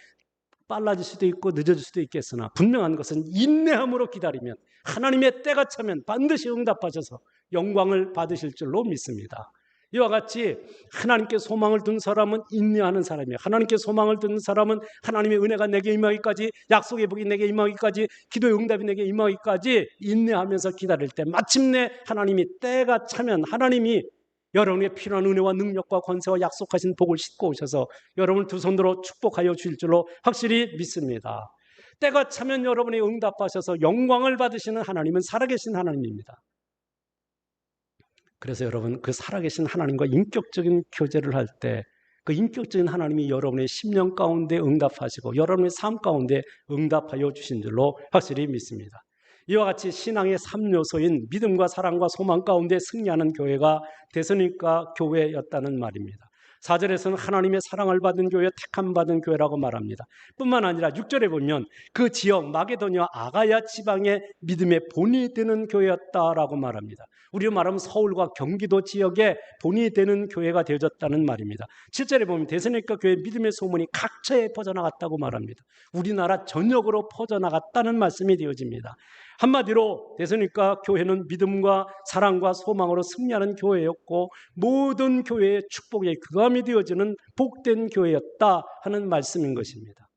빨라질 수도 있고 늦어질 수도 있겠으나, 분명한 것은 인내함으로 기다리면 하나님의 때가 차면 반드시 응답하셔서 영광을 받으실 줄로 믿습니다. 이와 같이 하나님께 소망을 둔 사람은 인내하는 사람이에요. 하나님께 소망을 둔 사람은 하나님의 은혜가 내게 임하기까지, 약속의 복이 내게 임하기까지, 기도의 응답이 내게 임하기까지 인내하면서 기다릴 때 마침내 하나님이 때가 차면 하나님이 여러분에게 필요한 은혜와 능력과 권세와 약속하신 복을 싣고 오셔서 여러분을 두 손으로 축복하여 주실 줄로 확실히 믿습니다. 때가 차면 여러분이 응답하셔서 영광을 받으시는 하나님은 살아계신 하나님입니다. 그래서 여러분, 그 살아계신 하나님과 인격적인 교제를 할 때 그 인격적인 하나님이 여러분의 심령 가운데 응답하시고 여러분의 삶 가운데 응답하여 주신 줄로 확실히 믿습니다. 이와 같이 신앙의 3요소인 믿음과 사랑과 소망 가운데 승리하는 교회가 데스니까 교회였다는 말입니다. 4절에서는 하나님의 사랑을 받은 교회, 택함 받은 교회라고 말합니다. 뿐만 아니라 6절에 보면 그 지역 마게도니아 아가야 지방의 믿음의 본이 되는 교회였다라고 말합니다. 우리로 말하면 서울과 경기도 지역에 본이 되는 교회가 되어졌다는 말입니다. 7절에 보면 데살로니가 교회 믿음의 소문이 각처에 퍼져나갔다고 말합니다. 우리나라 전역으로 퍼져나갔다는 말씀이 되어집니다. 한마디로 데살로니가 교회는 믿음과 사랑과 소망으로 승리하는 교회였고 모든 교회의 축복의 귀감이 되어지는 복된 교회였다 하는 말씀인 것입니다.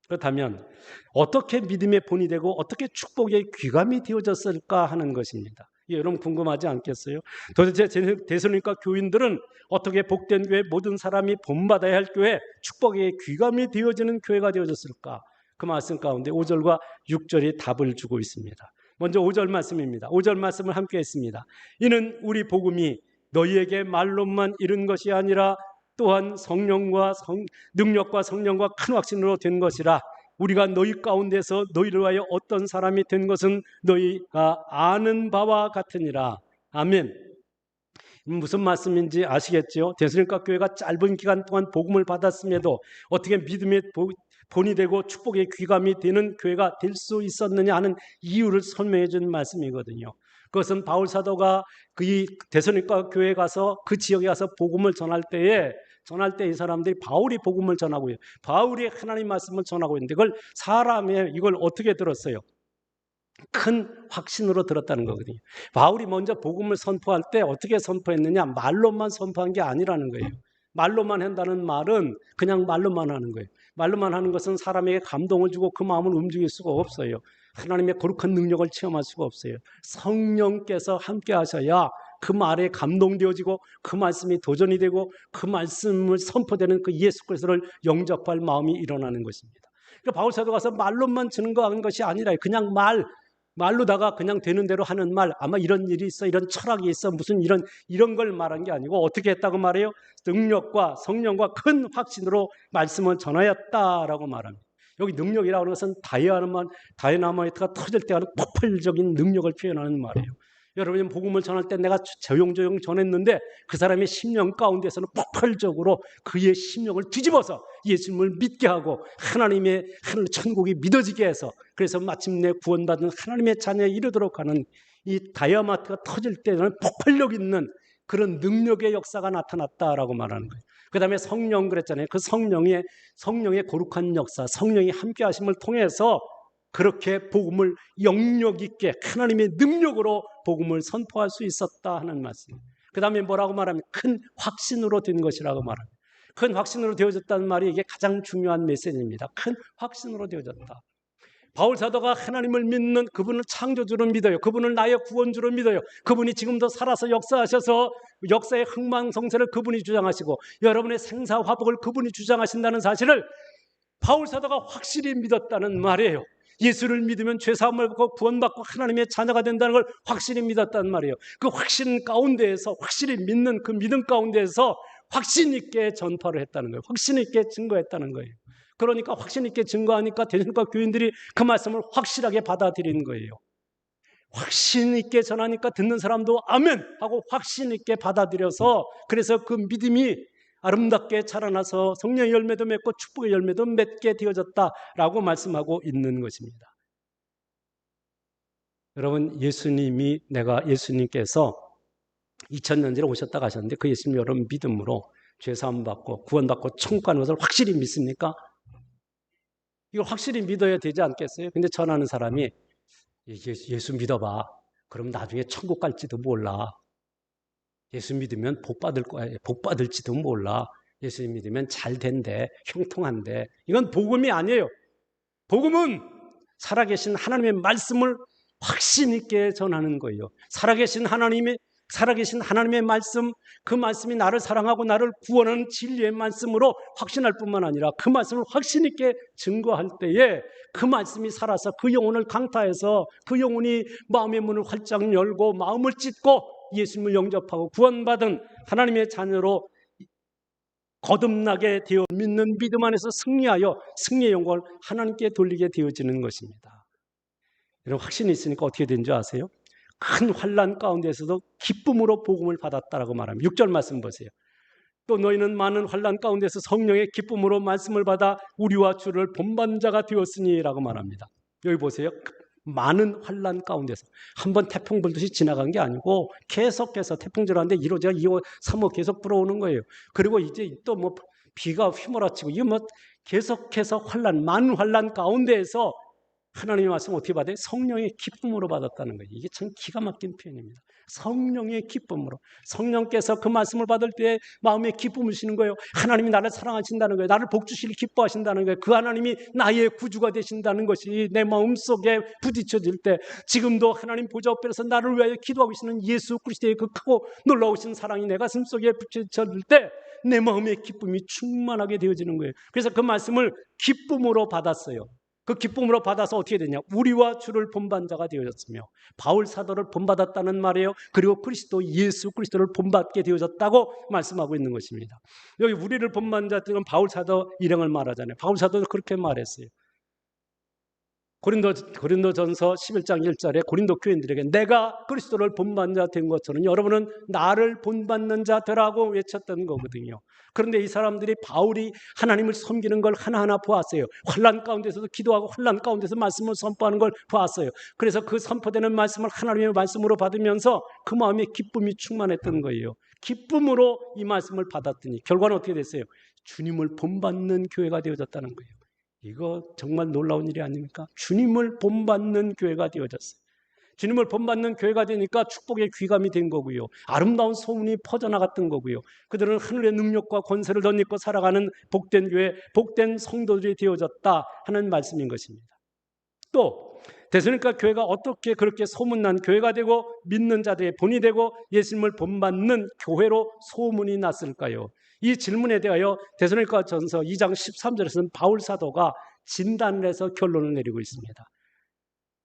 그렇다면 어떻게 믿음의 본이 되고 어떻게 축복의 귀감이 되어졌을까 하는 것입니다. 여러분 궁금하지 않겠어요? 도대체 데살로니가 교인들은 어떻게 복된 교회, 모든 사람이 본받아야 할 교회, 축복의 귀감이 되어지는 교회가 되어졌을까? 그 말씀 가운데 5절과 6절이 답을 주고 있습니다. 먼저 5절 말씀입니다. 5절 말씀을 함께 했습니다. 이는 우리 복음이 너희에게 말로만 이른 것이 아니라 또한 능력과 성령과 큰 확신으로 된 것이라. 우리가 너희 가운데서 너희를 위하여 어떤 사람이 된 것은 너희가 아는 바와 같으니라. 아멘. 무슨 말씀인지 아시겠죠? 데살로니가 교회가 짧은 기간 동안 복음을 받았음에도 어떻게 믿음의 본이 되고 축복의 귀감이 되는 교회가 될 수 있었느냐 하는 이유를 설명해 준 말씀이거든요. 그것은 바울 사도가 그 데살로니가 교회에 가서 그 지역에 가서 복음을 전할 때 이 사람들이 바울이 복음을 전하고요. 바울이 하나님 말씀을 전하고 있는데 그걸 이걸 어떻게 들었어요? 큰 확신으로 들었다는 거거든요. 바울이 먼저 복음을 선포할 때 어떻게 선포했느냐? 말로만 선포한 게 아니라는 거예요. 말로만 한다는 말은 그냥 말로만 하는 거예요. 말로만 하는 것은 사람에게 감동을 주고 그 마음을 움직일 수가 없어요. 하나님의 거룩한 능력을 체험할 수가 없어요. 성령께서 함께 하셔야 그 말에 감동되어지고 그 말씀이 도전이 되고 그 말씀을 선포되는 그 예수 그리스도를 영접할 마음이 일어나는 것입니다. 그러니까 바울 사도가 가서 말로만 증거하는 것이 아니라 그냥 말로다가 그냥 되는 대로 하는 말, 아마 이런 일이 있어, 이런 철학이 있어, 무슨 이런 걸 말한 게 아니고 어떻게 했다고 말해요? 능력과 성령과 큰 확신으로 말씀을 전하였다라고 말합니다. 여기 능력이라고 하는 것은 다이나마이트가 터질 때 하는 폭발적인 능력을 표현하는 말이에요. 여러분 복음을 전할 때 내가 조용조용 전했는데 그 사람의 심령 가운데서는 폭발적으로 그의 심령을 뒤집어서 예수님을 믿게 하고 하나님의 천국이 믿어지게 해서 그래서 마침내 구원받은 하나님의 자녀에 이르도록 하는 이 다이아마트가 터질 때는 폭발력 있는 그런 능력의 역사가 나타났다라고 말하는 거예요. 그 다음에 성령 그랬잖아요. 그 성령의 거룩한 역사, 성령이 함께 하심을 통해서 그렇게 복음을 영역 있게 하나님의 능력으로 복음을 선포할 수 있었다 하는 말씀. 그 다음에 뭐라고 말하면 큰 확신으로 된 것이라고 말합니다. 큰 확신으로 되어졌다는 말이 이게 가장 중요한 메시지입니다. 큰 확신으로 되어졌다. 바울 사도가 하나님을 믿는 그분을 창조주로 믿어요. 그분을 나의 구원주로 믿어요. 그분이 지금도 살아서 역사하셔서 역사의 흥망성쇠를 그분이 주장하시고 여러분의 생사화복을 그분이 주장하신다는 사실을 바울 사도가 확실히 믿었다는 말이에요. 예수를 믿으면 죄사함을 받고 구원받고 하나님의 자녀가 된다는 걸 확실히 믿었단 말이에요. 그 확신 가운데에서 확실히 믿는 그 믿음 가운데에서 확신 있게 전파를 했다는 거예요. 확신 있게 증거했다는 거예요. 그러니까 확신 있게 증거하니까 데살로니가 교인들이 그 말씀을 확실하게 받아들이는 거예요. 확신 있게 전하니까 듣는 사람도 아멘 하고 확신 있게 받아들여서 그래서 그 믿음이 아름답게 자라나서 성령의 열매도 맺고 축복의 열매도 맺게 되어졌다라고 말씀하고 있는 것입니다. 여러분 예수님께서 2000년 전에 오셨다 가셨는데 그 예수님 여러분 믿음으로 죄사함 받고 구원받고 천국 가는 것을 확실히 믿습니까? 이걸 확실히 믿어야 되지 않겠어요? 근데 전하는 사람이 예수 믿어봐. 그럼 나중에 천국 갈지도 몰라. 예수 믿으면 복 받을 거야. 복 받을지도 몰라. 예수 믿으면 잘 된대. 형통한데. 이건 복음이 아니에요. 복음은 살아계신 하나님의 말씀을 확신 있게 전하는 거예요. 살아계신 하나님의 말씀, 그 말씀이 나를 사랑하고 나를 구원하는 진리의 말씀으로 확신할 뿐만 아니라 그 말씀을 확신 있게 증거할 때에 그 말씀이 살아서 그 영혼을 강타해서 그 영혼이 마음의 문을 활짝 열고 마음을 찢고 예수님을 영접하고 구원받은 하나님의 자녀로 거듭나게 되어 믿는 믿음 안에서 승리하여 승리의 영광을 하나님께 돌리게 되어지는 것입니다. 여러분 확신이 있으니까 어떻게 된 줄 아세요? 큰 환난 가운데서도 기쁨으로 복음을 받았다라고 말합니다. 6절 말씀 보세요. 또 너희는 많은 환난 가운데서 성령의 기쁨으로 말씀을 받아 우리와 주를 본받는 자가 되었으니 라고 말합니다. 여기 보세요. 많은 환난 가운데서 한번 태풍 불듯이 지나간 게 아니고 계속해서 태풍 지나는데 1호, 2호, 3호 계속 불어오는 거예요. 그리고 이제 또 뭐 비가 휘몰아치고 이게 뭐 계속해서 환난, 많은 환난 가운데에서 하나님의 말씀 어떻게 받아요? 성령의 기쁨으로 받았다는 거예요. 이게 참 기가 막힌 표현입니다. 성령의 기쁨으로. 성령께서 그 말씀을 받을 때 마음에 기쁨을 주시는 거예요. 하나님이 나를 사랑하신다는 거예요. 나를 복주시길 기뻐하신다는 거예요. 그 하나님이 나의 구주가 되신다는 것이 내 마음속에 부딪혀질 때 지금도 하나님 보좌 앞에서 나를 위하여 기도하고 계시는 예수 그리스도의 그 크고 놀라우신 사랑이 내 가슴 속에 부딪혀질 때 내 마음의 기쁨이 충만하게 되어지는 거예요. 그래서 그 말씀을 기쁨으로 받았어요. 그 기쁨으로 받아서 어떻게 되냐? 우리와 주를 본받는 자가 되어졌으며 바울 사도를 본받았다는 말이에요. 그리고 그리스도 예수 그리스도를 본받게 되어졌다고 말씀하고 있는 것입니다. 여기 우리를 본받는 자들은 바울 사도 일행을 말하잖아요. 바울 사도도 그렇게 말했어요. 고린도전서 11장 1절에 고린도 교인들에게 내가 그리스도를 본받는 자 된 것처럼 여러분은 나를 본받는 자 되라고 외쳤던 거거든요. 그런데 이 사람들이 바울이 하나님을 섬기는 걸 하나하나 보았어요. 환난 가운데서도 기도하고 환난 가운데서 말씀을 선포하는 걸 보았어요. 그래서 그 선포되는 말씀을 하나님의 말씀으로 받으면서 그 마음에 기쁨이 충만했던 거예요. 기쁨으로 이 말씀을 받았더니 결과는 어떻게 됐어요? 주님을 본받는 교회가 되어졌다는 거예요. 이거 정말 놀라운 일이 아닙니까? 주님을 본받는 교회가 되어졌어요. 주님을 본받는 교회가 되니까 축복의 귀감이 된 거고요. 아름다운 소문이 퍼져나갔던 거고요. 그들은 하늘의 능력과 권세를 덧입고 살아가는 복된 교회, 복된 성도들이 되어졌다 하는 말씀인 것입니다. 또 데살로니가 교회가 어떻게 그렇게 소문난 교회가 되고 믿는 자들의 본이 되고 예수님을 본받는 교회로 소문이 났을까요? 이 질문에 대하여 데살로니가전서 2장 13절에서는 바울 사도가 진단을 해서 결론을 내리고 있습니다.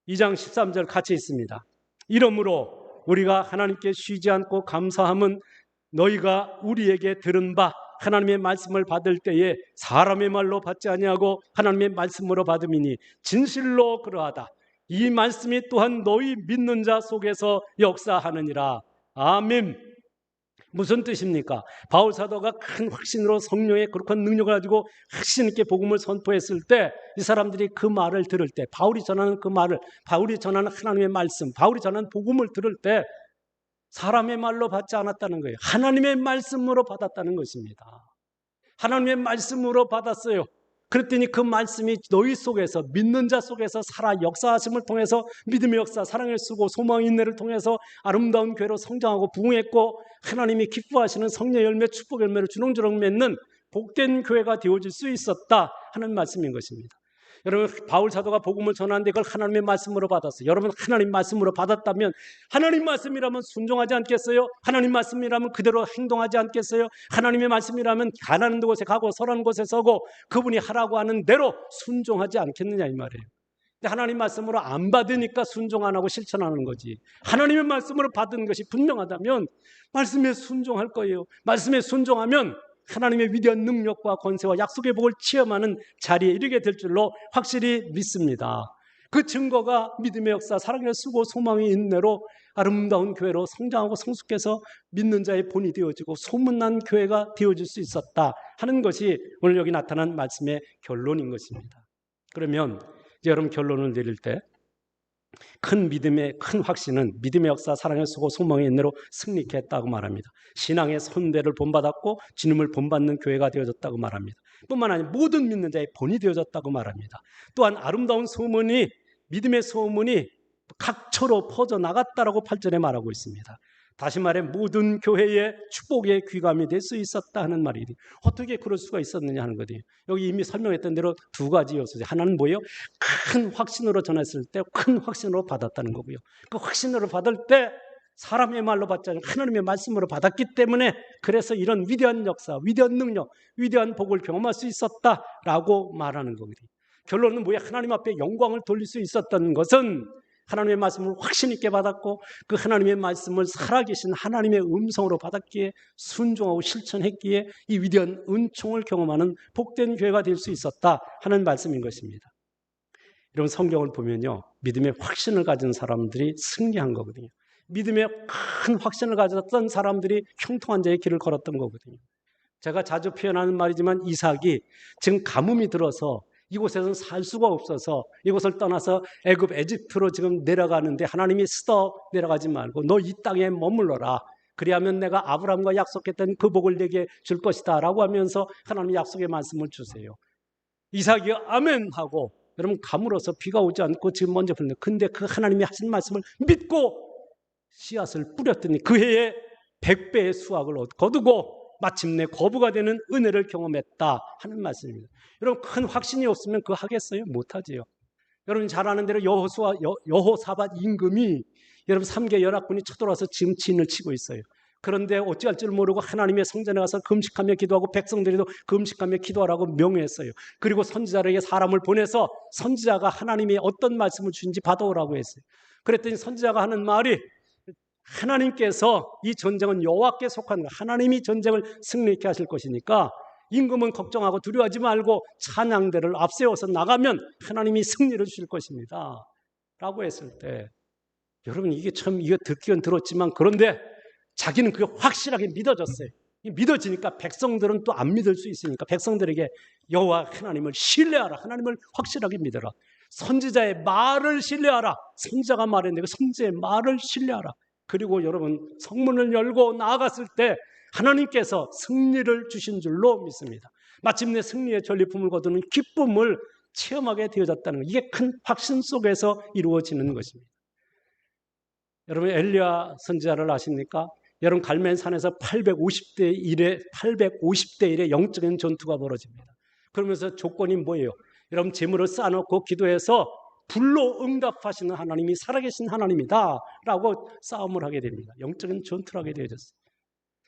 2장 13절 같이 있습니다. 이러므로 우리가 하나님께 쉬지 않고 감사함은 너희가 우리에게 들은 바 하나님의 말씀을 받을 때에 사람의 말로 받지 아니하고 하나님의 말씀으로 받음이니 진실로 그러하다. 이 말씀이 또한 너희 믿는 자 속에서 역사하느니라. 아멘. 무슨 뜻입니까? 바울 사도가 큰 확신으로 성령의 거룩한 능력을 가지고 확신 있게 복음을 선포했을 때 이 사람들이 그 말을 들을 때 바울이 전하는 그 말을 바울이 전하는 하나님의 말씀 바울이 전하는 복음을 들을 때 사람의 말로 받지 않았다는 거예요. 하나님의 말씀으로 받았다는 것입니다. 하나님의 말씀으로 받았어요. 그랬더니 그 말씀이 너희 속에서 믿는 자 속에서 살아 역사하심을 통해서 믿음의 역사, 사랑의 수고, 소망의 인내를 통해서 아름다운 교회로 성장하고 부흥했고 하나님이 기뻐하시는 성령 열매, 축복 열매를 주렁주렁 맺는 복된 교회가 되어질 수 있었다 하는 말씀인 것입니다. 여러분 바울 사도가 복음을 전하는데 그걸 하나님의 말씀으로 받았어요. 여러분 하나님 말씀으로 받았다면 하나님 말씀이라면 순종하지 않겠어요? 하나님 말씀이라면 그대로 행동하지 않겠어요? 하나님의 말씀이라면 가는 곳에 가고 서라는 곳에 서고 그분이 하라고 하는 대로 순종하지 않겠느냐 이 말이에요. 근데 하나님 말씀으로 안 받으니까 순종 안 하고 실천하는 거지. 하나님의 말씀으로 받은 것이 분명하다면 말씀에 순종할 거예요. 말씀에 순종하면 하나님의 위대한 능력과 권세와 약속의 복을 체험하는 자리에 이르게 될 줄로 확실히 믿습니다. 그 증거가 믿음의 역사, 사랑의 수고, 소망의 인내로 아름다운 교회로 성장하고 성숙해서 믿는 자의 본이 되어지고 소문난 교회가 되어질 수 있었다 하는 것이 오늘 여기 나타난 말씀의 결론인 것입니다. 그러면 이제 여러분 결론을 내릴 때 큰 믿음의 큰 확신은 믿음의 역사, 사랑의 수고, 소망의 인내로 승리케 했다고 말합니다. 신앙의 선배를 본받았고 주님을 본받는 교회가 되어졌다고 말합니다. 뿐만 아니라 모든 믿는 자의 본이 되어졌다고 말합니다. 또한 아름다운 소문이 믿음의 소문이 각처로 퍼져나갔다라고 8절에 말하고 있습니다. 다시 말해 모든 교회에 축복의 귀감이 될 수 있었다 하는 말이에요. 어떻게 그럴 수가 있었느냐 하는 거예요. 여기 이미 설명했던 대로 두 가지 요소죠. 하나는 뭐예요? 큰 확신으로 전했을 때 큰 확신으로 받았다는 거고요. 그 확신으로 받을 때 사람의 말로 받지 않고 하나님의 말씀으로 받았기 때문에 그래서 이런 위대한 역사, 위대한 능력, 위대한 복을 경험할 수 있었다라고 말하는 거거든요. 결론은 뭐예요? 하나님 앞에 영광을 돌릴 수 있었던 것은 하나님의 말씀을 확신 있게 받았고 그 하나님의 말씀을 살아계신 하나님의 음성으로 받았기에 순종하고 실천했기에 이 위대한 은총을 경험하는 복된 교회가 될 수 있었다 하는 말씀인 것입니다. 이런 성경을 보면요, 믿음의 확신을 가진 사람들이 승리한 거거든요. 믿음의 큰 확신을 가졌던 사람들이 형통한 자의 길을 걸었던 거거든요. 제가 자주 표현하는 말이지만 이삭이 지금 가뭄이 들어서 이곳에서는 살 수가 없어서 이곳을 떠나서 에집트로 지금 내려가는데 하나님이 스톱, 내려가지 말고 너 이 땅에 머물러라. 그리하면 내가 아브라함과 약속했던 그 복을 내게 줄 것이다 라고 하면서 하나님 약속의 말씀을 주세요. 이삭이 아멘 하고, 여러분 가물어서 비가 오지 않고 지금 먼저 불렀는데, 근데 그 하나님이 하신 말씀을 믿고 씨앗을 뿌렸더니 그 해에 100배의 수확을 거두고 마침내 거부가 되는 은혜를 경험했다 하는 말씀입니다. 여러분 큰 확신이 없으면 그거 하겠어요? 못하지요. 여러분 잘 아는 대로 여호사밧 임금이 여러분 3개 연합군이 쳐들어와서 지금 진을 치고 있어요. 그런데 어찌할 줄 모르고 하나님의 성전에 가서 금식하며 기도하고 백성들도 금식하며 기도하라고 명했어요. 그리고 선지자에게 사람을 보내서 선지자가 하나님이 어떤 말씀을 주는지 받아오라고 했어요. 그랬더니 선지자가 하는 말이, 하나님께서 이 전쟁은 여호와께 속한 거, 하나님이 전쟁을 승리케 하실 것이니까 임금은 걱정하고 두려워하지 말고 찬양대를 앞세워서 나가면 하나님이 승리를 주실 것입니다 라고 했을 때, 여러분 이게 참, 이거 듣기는 들었지만 그런데 자기는 그게 확실하게 믿어졌어요. 믿어지니까 백성들은 또 안 믿을 수 있으니까 백성들에게 여호와 하나님을 신뢰하라, 하나님을 확실하게 믿어라, 선지자의 말을 신뢰하라, 선지자가 말했는데 그 선지자의 말을 신뢰하라. 그리고 여러분 성문을 열고 나아갔을 때 하나님께서 승리를 주신 줄로 믿습니다. 마침내 승리의 전리품을 거두는 기쁨을 체험하게 되어졌다는 것, 이게 큰 확신 속에서 이루어지는 것입니다. 여러분 엘리야 선지자를 아십니까? 여러분 갈멜산에서 850대 1의 영적인 전투가 벌어집니다. 그러면서 조건이 뭐예요? 여러분 재물을 쌓아놓고 기도해서 불로 응답하시는 하나님이 살아계신 하나님이다 라고 싸움을 하게 됩니다. 영적인 전투를 하게 되어졌어요.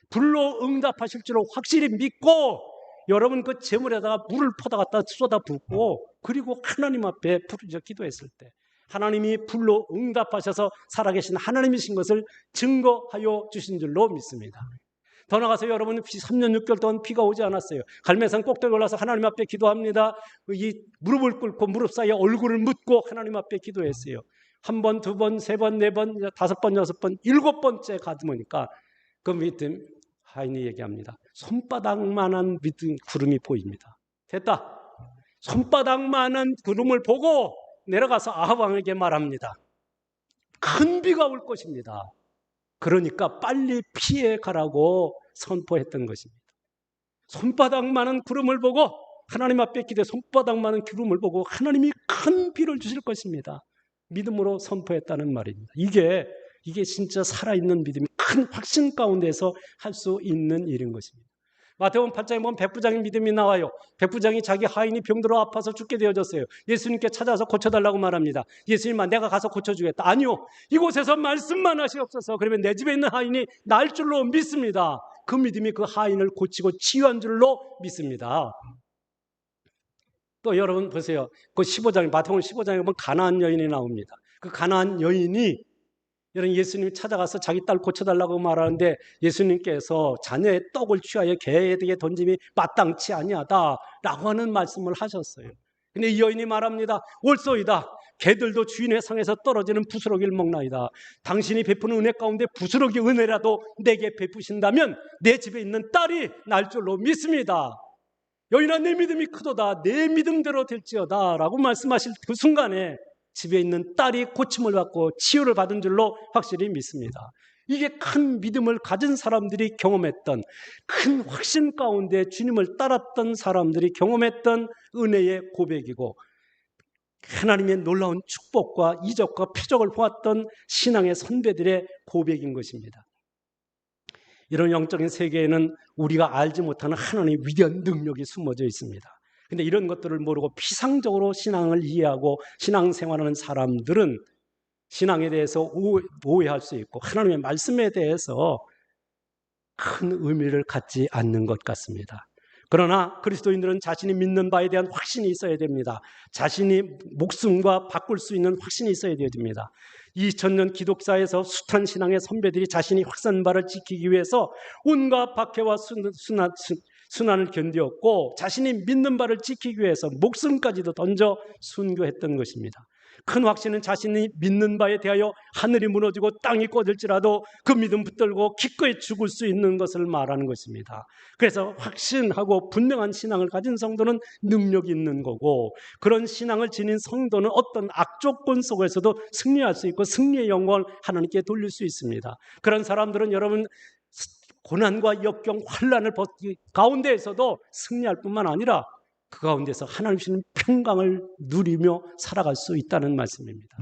불로 응답하실 줄로 확실히 믿고 여러분 그 재물에다가 물을 퍼다갖다 쏟아붓고 그리고 하나님 앞에 부르짖어 기도했을 때 하나님이 불로 응답하셔서 살아계신 하나님이신 것을 증거하여 주신 줄로 믿습니다. 더 나가서 여러분은 3년 6개월 동안 비가 오지 않았어요. 갈매산 꼭대기 올라서 하나님 앞에 기도합니다. 이 무릎을 꿇고 무릎 사이에 얼굴을 묻고 하나님 앞에 기도했어요. 1번, 2번, 3번, 4번, 5번, 6번, 7번째 가드모니까 그 믿음 하인이 얘기합니다. 손바닥만한 믿음 구름이 보입니다. 됐다. 손바닥만한 구름을 보고 내려가서 아합 왕에게 말합니다. 큰 비가 올 것입니다. 그러니까 빨리 피해 가라고 선포했던 것입니다. 손바닥만한 구름을 보고 하나님 앞에 기대 손바닥만한 구름을 보고 하나님이 큰 비를 주실 것입니다. 믿음으로 선포했다는 말입니다. 이게 진짜 살아있는 믿음이 큰 확신 가운데서 할 수 있는 일인 것입니다. 마태복음 8장에 보면 백부장의 믿음이 나와요. 백부장이 자기 하인이 병들어 아파서 죽게 되어졌어요. 예수님께 찾아서 고쳐달라고 말합니다. 예수님아 내가 가서 고쳐주겠다. 아니요, 이곳에서 말씀만 하시옵소서. 그러면 내 집에 있는 하인이 날 줄로 믿습니다. 그 믿음이 그 하인을 고치고 치유한 줄로 믿습니다. 또 여러분 보세요. 그 15장, 마태복음 15장에 보면 가나안 여인이 나옵니다. 그 가나안 여인이 여러분 예수님이 찾아가서 자기 딸 고쳐달라고 말하는데 예수님께서 자녀의 떡을 취하여 개에게 던짐이 마땅치 아니하다라고 하는 말씀을 하셨어요. 근데 이 여인이 말합니다. 옳소이다. 개들도 주인의 상에서 떨어지는 부스러기를 먹나이다. 당신이 베푸는 은혜 가운데 부스러기 은혜라도 내게 베푸신다면 내 집에 있는 딸이 날 줄로 믿습니다. 여인아 내 믿음이 크도다. 내 믿음대로 될지어다 라고 말씀하실 그 순간에 집에 있는 딸이 고침을 받고 치유를 받은 줄로 확실히 믿습니다. 이게 큰 믿음을 가진 사람들이 경험했던, 큰 확신 가운데 주님을 따랐던 사람들이 경험했던 은혜의 고백이고 하나님의 놀라운 축복과 이적과 표적을 보았던 신앙의 선배들의 고백인 것입니다. 이런 영적인 세계에는 우리가 알지 못하는 하나님의 위대한 능력이 숨어져 있습니다. 근데 이런 것들을 모르고 피상적으로 신앙을 이해하고 신앙생활하는 사람들은 신앙에 대해서 오해할 수 있고 하나님의 말씀에 대해서 큰 의미를 갖지 않는 것 같습니다. 그러나 그리스도인들은 자신이 믿는 바에 대한 확신이 있어야 됩니다. 자신이 목숨과 바꿀 수 있는 확신이 있어야 됩니다. 2000년 기독사에서 숱한 신앙의 선배들이 자신이 확산 바를 지키기 위해서 온갖 박해와 순환을 견디었고 자신이 믿는 바를 지키기 위해서 목숨까지도 던져 순교했던 것입니다. 큰 확신은 자신이 믿는 바에 대하여 하늘이 무너지고 땅이 꺼질지라도 그 믿음 붙들고 기꺼이 죽을 수 있는 것을 말하는 것입니다. 그래서 확신하고 분명한 신앙을 가진 성도는 능력이 있는 거고, 그런 신앙을 지닌 성도는 어떤 악조건 속에서도 승리할 수 있고 승리의 영광을 하나님께 돌릴 수 있습니다. 그런 사람들은 여러분 고난과 역경, 환난을 가운데에서도 승리할 뿐만 아니라 그 가운데서 하나님 주시는 평강을 누리며 살아갈 수 있다는 말씀입니다.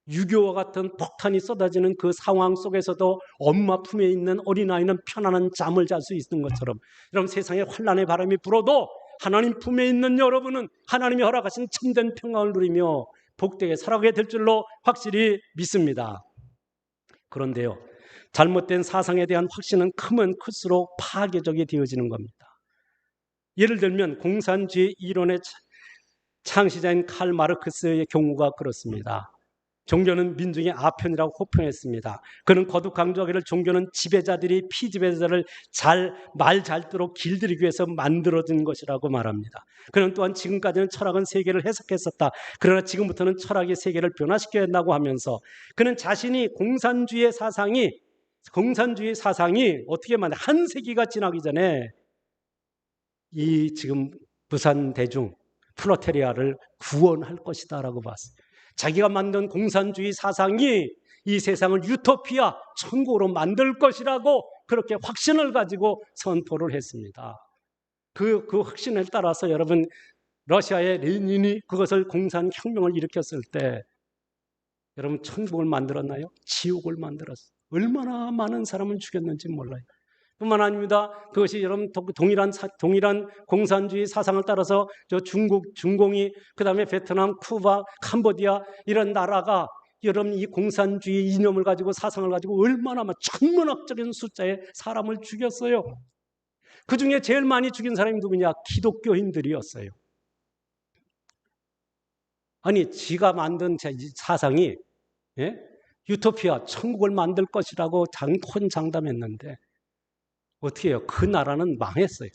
유교와 같은 폭탄이 쏟아지는 그 상황 속에서도 엄마 품에 있는 어린아이는 편안한 잠을 잘 수 있는 것처럼, 여러분 세상에 환난의 바람이 불어도 하나님 품에 있는 여러분은 하나님이 허락하신 참된 평강을 누리며 복되게 살아가게 될 줄로 확실히 믿습니다. 그런데요, 잘못된 사상에 대한 확신은 크면 클수록 파괴적이 되어지는 겁니다. 예를 들면 공산주의 이론의 창시자인 칼 마르크스의 경우가 그렇습니다. 종교는 민중의 아편이라고 호평했습니다. 그는 거듭 강조하기를 종교는 지배자들이 피지배자를 말 잘 듣도록 길들이기 위해서 만들어진 것이라고 말합니다. 그는 또한 지금까지는 철학은 세계를 해석했었다. 그러나 지금부터는 철학이 세계를 변화시켜야 한다고 하면서, 그는 자신이 공산주의 사상이 어떻게 말해 한 세기가 지나기 전에 이 지금 부산 대중 프로테리아를 구원할 것이다 라고 봤어요. 자기가 만든 공산주의 사상이 이 세상을 유토피아, 천국으로 만들 것이라고 그렇게 확신을 가지고 선포를 했습니다. 그 확신에 따라서 여러분, 러시아의 레닌이 그것을 공산혁명을 일으켰을 때 여러분 천국을 만들었나요? 지옥을 만들었어요. 얼마나 많은 사람을 죽였는지 몰라요. 뿐만 아닙니다. 그것이 여러분 동일한 공산주의 사상을 따라서 중공이, 그 다음에 베트남, 쿠바, 캄보디아 이런 나라가 여러분 이 공산주의 이념을 가지고 사상을 가지고 얼마나 천문학적인 숫자의 사람을 죽였어요. 그 중에 제일 많이 죽인 사람이 누구냐? 기독교인들이었어요. 아니 지가 만든 사상이 유토피아, 천국을 만들 것이라고 장담했는데 어떻게 해요? 그 나라는 망했어요.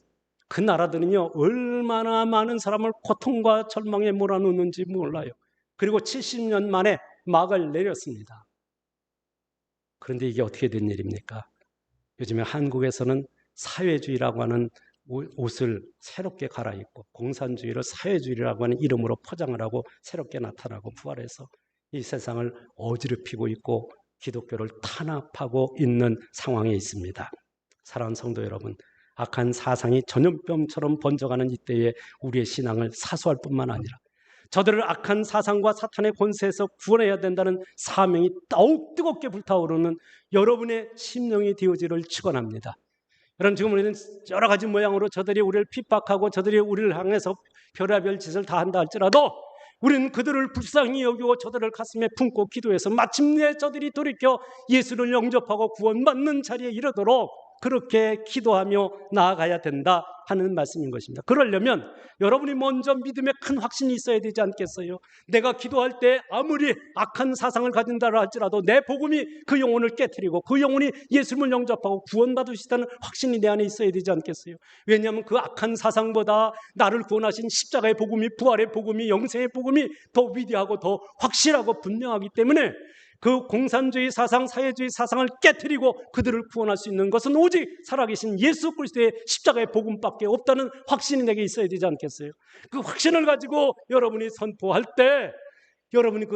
그 나라들은요 얼마나 많은 사람을 고통과 절망에 몰아넣는지 몰라요. 그리고 70년 만에 막을 내렸습니다. 그런데 이게 어떻게 된 일입니까? 요즘에 한국에서는 사회주의라고 하는 옷을 새롭게 갈아입고 공산주의를 사회주의라고 하는 이름으로 포장을 하고 새롭게 나타나고 부활해서 이 세상을 어지럽히고 있고 기독교를 탄압하고 있는 상황에 있습니다. 사랑하는 성도 여러분, 악한 사상이 전염병처럼 번져가는 이때에 우리의 신앙을 사수할 뿐만 아니라 저들을 악한 사상과 사탄의 권세에서 구원해야 된다는 사명이 더욱 뜨겁게 불타오르는 여러분의 심령이 되어지를 축원합니다. 여러분, 지금 우리는 여러 가지 모양으로 저들이 우리를 핍박하고 저들이 우리를 향해서 별의별 짓을 다 한다 할지라도 우리는 그들을 불쌍히 여기고 저들을 가슴에 품고 기도해서 마침내 저들이 돌이켜 예수를 영접하고 구원받는 자리에 이르도록 그렇게 기도하며 나아가야 된다 하는 말씀인 것입니다. 그러려면 여러분이 먼저 믿음에 큰 확신이 있어야 되지 않겠어요? 내가 기도할 때 아무리 악한 사상을 가진다 할지라도 내 복음이 그 영혼을 깨트리고 그 영혼이 예수님을 영접하고 구원받으시다는 확신이 내 안에 있어야 되지 않겠어요? 왜냐하면 그 악한 사상보다 나를 구원하신 십자가의 복음이, 부활의 복음이, 영생의 복음이 더 위대하고 더 확실하고 분명하기 때문에 그 공산주의 사상, 사회주의 사상을 깨트리고 그들을 구원할 수 있는 것은 오직 살아계신 예수 그리스도의 십자가의 복음밖에 없다는 확신이 내게 있어야 되지 않겠어요? 그 확신을 가지고 여러분이 선포할 때 여러분이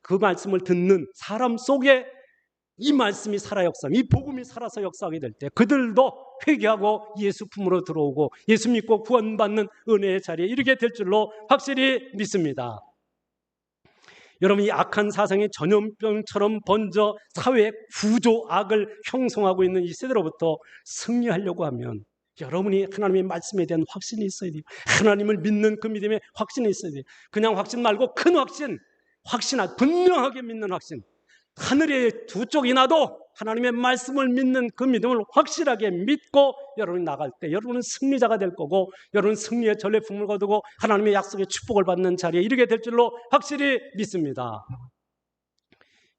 그 말씀을 듣는 사람 속에 이 말씀이 살아 역사하며 이 복음이 살아서 역사하게 될 때 그들도 회개하고 예수 품으로 들어오고 예수 믿고 구원받는 은혜의 자리에 이르게 될 줄로 확실히 믿습니다. 여러분, 이 악한 사상이 전염병처럼 번져 사회의 구조 악을 형성하고 있는 이 세대로부터 승리하려고 하면 여러분이 하나님의 말씀에 대한 확신이 있어야 돼요. 하나님을 믿는 그 믿음에 확신이 있어야 돼요. 그냥 확신 말고 큰 확신, 분명하게 믿는 확신. 하늘의 두 쪽이 나도 하나님의 말씀을 믿는 그 믿음을 확실하게 믿고 여러분이 나갈 때 여러분은 승리자가 될 거고 여러분은 승리의 전래품을 거두고 하나님의 약속의 축복을 받는 자리에 이르게 될 줄로 확실히 믿습니다.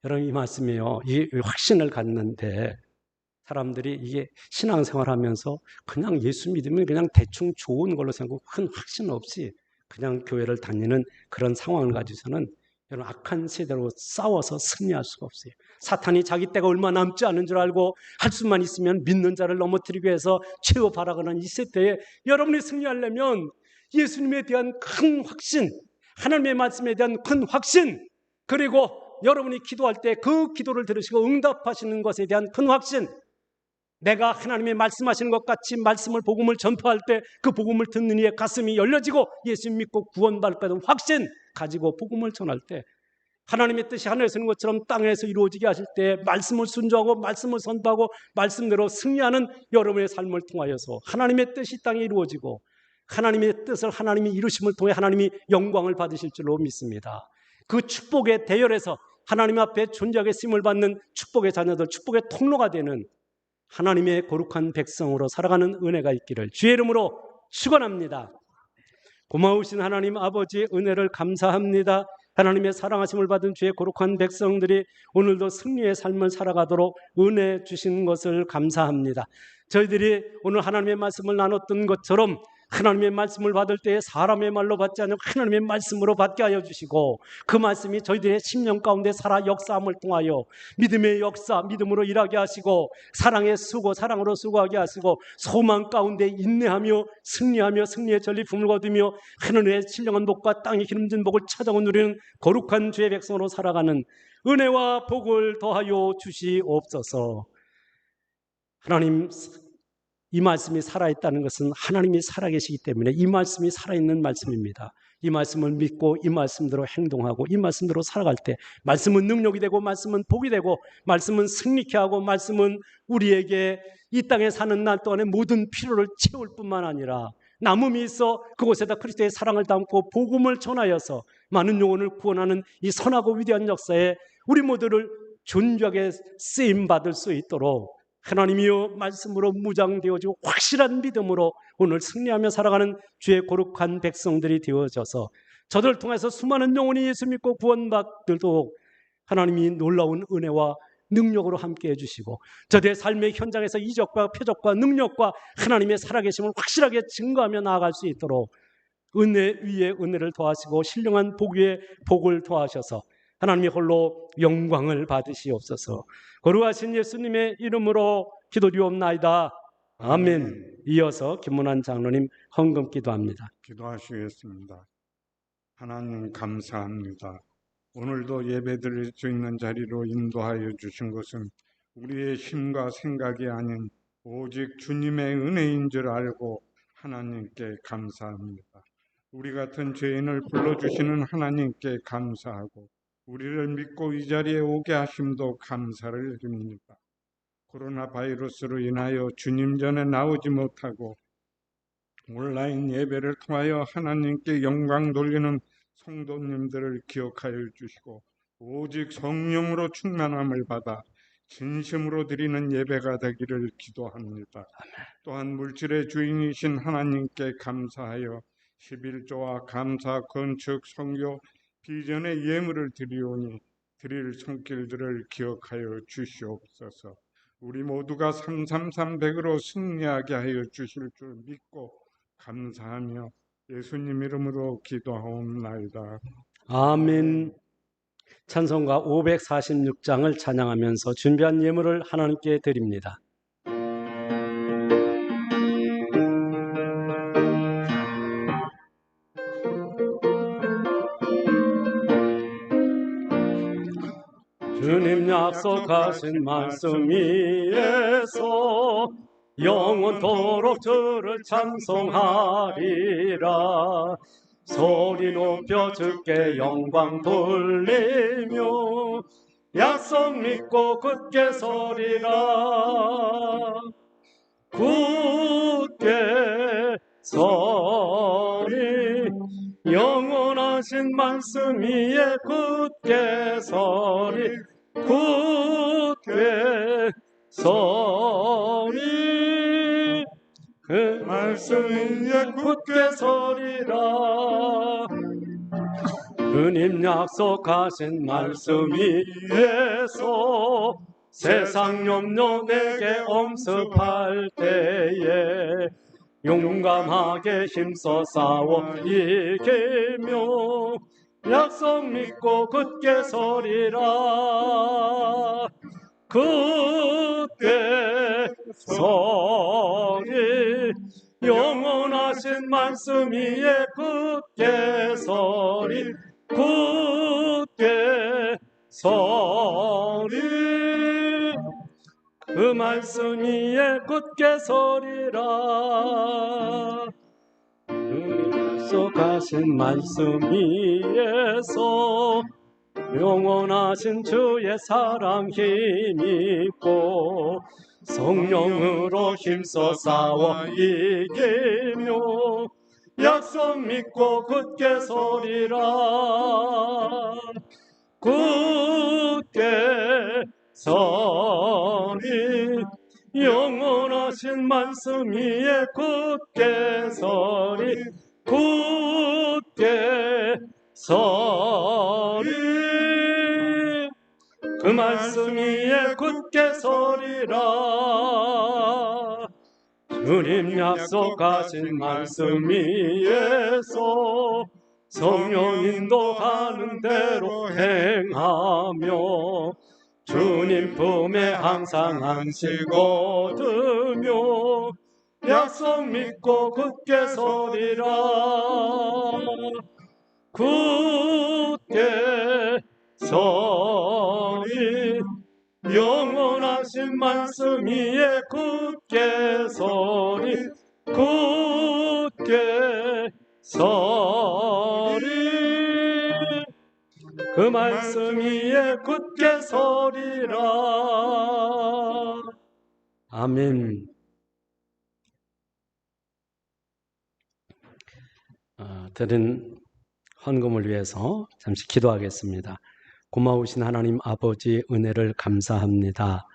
여러분, 이 말씀이에요. 이 확신을 갖는데 사람들이 이게 신앙생활하면서 그냥 예수 믿으면 그냥 대충 좋은 걸로 생각하고 큰 확신 없이 그냥 교회를 다니는 그런 상황을 가지고서는 여러분, 악한 세대로 싸워서 승리할 수가 없어요. 사탄이 자기 때가 얼마 남지 않은 줄 알고 할 수만 있으면 믿는 자를 넘어뜨리기 위해서 최후 발악하는 이 세대에 여러분이 승리하려면 예수님에 대한 큰 확신, 하나님의 말씀에 대한 큰 확신, 그리고 여러분이 기도할 때 그 기도를 들으시고 응답하시는 것에 대한 큰 확신, 내가 하나님의 말씀하시는 것 같이 말씀을, 복음을 전파할 때 그 복음을 듣는 이의 가슴이 열려지고 예수님 믿고 구원받을 거라는 확신 가지고 복음을 전할 때, 하나님의 뜻이 하늘에서 있는 것처럼 땅에서 이루어지게 하실 때 말씀을 순종하고 말씀을 선포하고 말씀대로 승리하는 여러분의 삶을 통하여서 하나님의 뜻이 땅에 이루어지고 하나님의 뜻을 하나님이 이루심을 통해 하나님이 영광을 받으실 줄로 믿습니다. 그 축복의 대열에서 하나님 앞에 존귀하게 쓰임을 받는 축복의 자녀들, 축복의 통로가 되는 하나님의 거룩한 백성으로 살아가는 은혜가 있기를 주의 이름으로 축원합니다. 고마우신 하나님 아버지의 은혜를 감사합니다. 하나님의 사랑하심을 받은 주의 거룩한 백성들이 오늘도 승리의 삶을 살아가도록 은혜 주신 것을 감사합니다. 저희들이 오늘 하나님의 말씀을 나눴던 것처럼 하나님의 말씀을 받을 때에 사람의 말로 받지 않고 하나님의 말씀으로 받게 하여 주시고, 그 말씀이 저희들의 심령 가운데 살아 역사함을 통하여 믿음의 역사, 믿음으로 일하게 하시고, 사랑의 수고, 사랑으로 수고하게 하시고, 소망 가운데 인내하며 승리하며 승리의 전리품을 거두며 하늘의 신령한 복과 땅의 기름진 복을 찾아오 누리는 거룩한 주의 백성으로 살아가는 은혜와 복을 더하여 주시옵소서. 하나님, 이 말씀이 살아있다는 것은 하나님이 살아계시기 때문에 이 말씀이 살아있는 말씀입니다. 이 말씀을 믿고 이 말씀대로 행동하고 이 말씀대로 살아갈 때 말씀은 능력이 되고 말씀은 복이 되고 말씀은 승리케 하고 말씀은 우리에게 이 땅에 사는 날 동안에 모든 필요를 채울 뿐만 아니라 남음이 있어 그곳에다 그리스도의 사랑을 담고 복음을 전하여서 많은 영혼을 구원하는 이 선하고 위대한 역사에 우리 모두를 존귀하게 쓰임받을 수 있도록 하나님이여 말씀으로 무장되어지고 확실한 믿음으로 오늘 승리하며 살아가는 주의 거룩한 백성들이 되어져서 저들을 통해서 수많은 영혼이 예수 믿고 구원받들도록 하나님이 놀라운 은혜와 능력으로 함께 해주시고 저들의 삶의 현장에서 이적과 표적과 능력과 하나님의 살아계심을 확실하게 증거하며 나아갈 수 있도록 은혜 위에 은혜를 더하시고 신령한 복 위에 복을 더하셔서 하나님이 홀로 영광을 받으시옵소서. 거룩하신 예수님의 이름으로 기도드리옵나이다. 아멘. 이어서 김문환 장로님 헌금 기도합니다.
기도하시겠습니다. 하나님 감사합니다. 오늘도 예배드릴 수 있는 자리로 인도하여 주신 것은 우리의 힘과 생각이 아닌 오직 주님의 은혜인 줄 알고 하나님께 감사합니다. 우리 같은 죄인을 불러주시는 하나님께 감사하고 우리를 믿고 이 자리에 오게 하심도 감사를 드립니다. 코로나 바이러스로 인하여 주님 전에 나오지 못하고 온라인 예배를 통하여 하나님께 영광 돌리는 성도님들을 기억하여 주시고 오직 성령으로 충만함을 받아 진심으로 드리는 예배가 되기를 기도합니다. 또한 물질의 주인이신 하나님께 감사하여 11조와 감사, 건축, 선교, 비전의 예물을 드리오니 드릴 손길들을 기억하여 주시옵소서. 우리 모두가 33300으로 승리하게 하여 주실 줄 믿고 감사하며 예수님 이름으로 기도하옵나이다.
아멘. 찬송가 546장을 찬양하면서 준비한 예물을 하나님께 드립니다. 주님 약속하신 말씀 위에서 영원토록 주를 찬송하리라. 소리 높여 주께 영광 돌리며 약속 믿고 굳게 서리라. 굳게 서리 영원하신 말씀 위에 굳게 서리. 굳게 서리 그 말씀 위에 굳게 서리라. 주님 약속하신 말씀 위에서 세상 염려 내게 엄습할 때에 용감하게 힘써 싸워 이기며 약속 믿고 굳게 서리라. 굳게 서리 영원하신 말씀 위에 굳게 서리. 굳게 서리 그 말씀 위에 굳게 서리라. 약속하신 말씀 위에서 영원하신 주의 사랑 힘입고 성령으로 힘써 싸워 이기며 약속 믿고 굳게 서리라. 굳게 서리 영원하신 말씀 위에 굳게 서리. 굳게 서리 그 말씀 위에 굳게 서리라. 주님 약속하신 말씀 위에서 성령 인도하는 대로 행하며 주님 품에 항상 안식 얻으며 약속 믿고 굳게 서리라. 굳게 서리 영원하신 말씀 위에 굳게 서리. 굳게 서리 그 말씀 위에 굳게 서리라. 아멘. 드린 헌금을 위해서 잠시 기도하겠습니다. 고마우신 하나님 아버지 은혜를 감사합니다.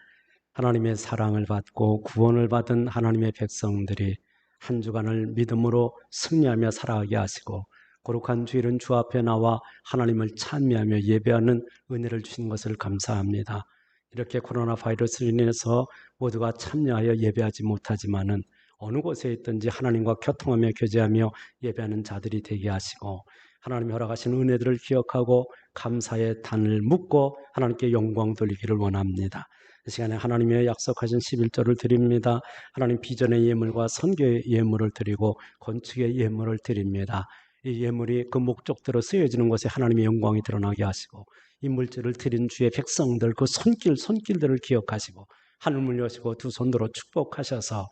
하나님의 사랑을 받고 구원을 받은 하나님의 백성들이 한 주간을 믿음으로 승리하며 살아가게 하시고 거룩한 주일은 주 앞에 나와 하나님을 찬미하며 예배하는 은혜를 주신 것을 감사합니다. 이렇게 코로나 바이러스로 인해서 모두가 참여하여 예배하지 못하지만은 어느 곳에 있든지 하나님과 교통하며 교제하며 예배하는 자들이 되게 하시고 하나님이 허락하신 은혜들을 기억하고 감사의 단을 묻고 하나님께 영광 돌리기를 원합니다. 이 시간에 하나님의 약속하신 11조를 드립니다. 하나님 비전의 예물과 선교의 예물을 드리고 건축의 예물을 드립니다. 이 예물이 그 목적대로 쓰여지는 곳에 하나님의 영광이 드러나게 하시고 이 물질을 드린 주의 백성들 그 손길들을 기억하시고 하늘을 여시고 두 손으로 축복하셔서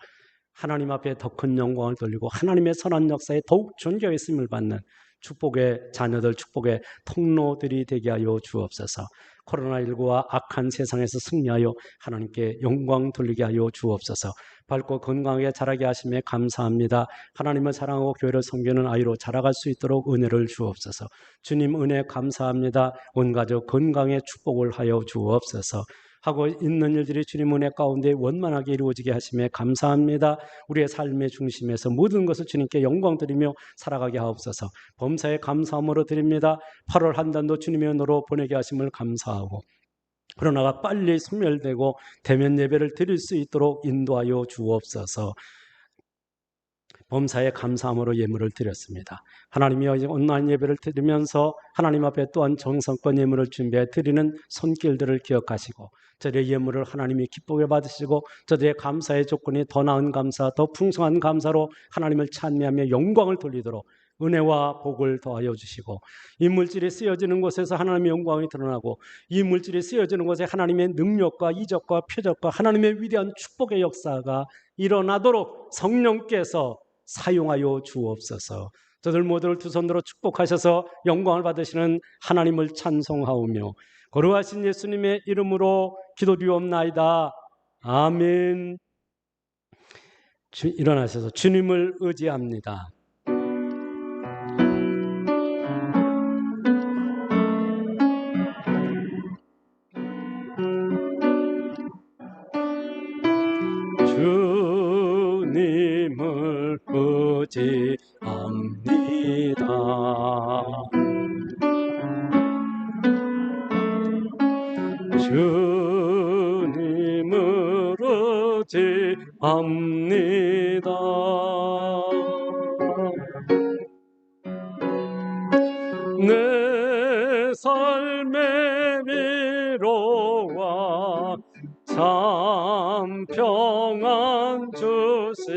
하나님 앞에 더 큰 영광을 돌리고 하나님의 선한 역사에 더욱 존경의 쓰임을 받는 축복의 자녀들, 축복의 통로들이 되게 하여 주옵소서. 코로나19와 악한 세상에서 승리하여 하나님께 영광 돌리게 하여 주옵소서. 밝고 건강하게 자라게 하심에 감사합니다. 하나님을 사랑하고 교회를 섬기는 아이로 자라갈 수 있도록 은혜를 주옵소서. 주님 은혜 감사합니다. 온 가족 건강에 축복을 하여 주옵소서. 하고 있는 일들이 주님 은혜 가운데 원만하게 이루어지게 하심에 감사합니다. 우리의 삶의 중심에서 모든 것을 주님께 영광 드리며 살아가게 하옵소서. 범사에 감사함으로 드립니다. 8월 한 단도 주님의 은혜로 보내게 하심을 감사하고 코로나가 빨리 소멸되고 대면 예배를 드릴 수 있도록 인도하여 주옵소서. 범사에 감사함으로 예물을 드렸습니다. 하나님이 온라인 예배를 드리면서 하나님 앞에 또한 정성권 예물을 준비해 드리는 손길들을 기억하시고 저들의 예물을 하나님이 기쁘게 받으시고 저들의 감사의 조건이 더 나은 감사, 더 풍성한 감사로 하나님을 찬미하며 영광을 돌리도록 은혜와 복을 더하여 주시고 이 물질이 쓰여지는 곳에서 하나님의 영광이 드러나고 이 물질이 쓰여지는 곳에 하나님의 능력과 이적과 표적과 하나님의 위대한 축복의 역사가 일어나도록 성령께서 사용하여 주옵소서. 저들 모두를 두 손으로 축복하셔서 영광을 받으시는 하나님을 찬송하오며 거룩하신 예수님의 이름으로 기도드리옵나이다. 아멘. 일어나셔서 주님을 의지합니다. 주님을 의지합니다. 주님을 의지합니다. 내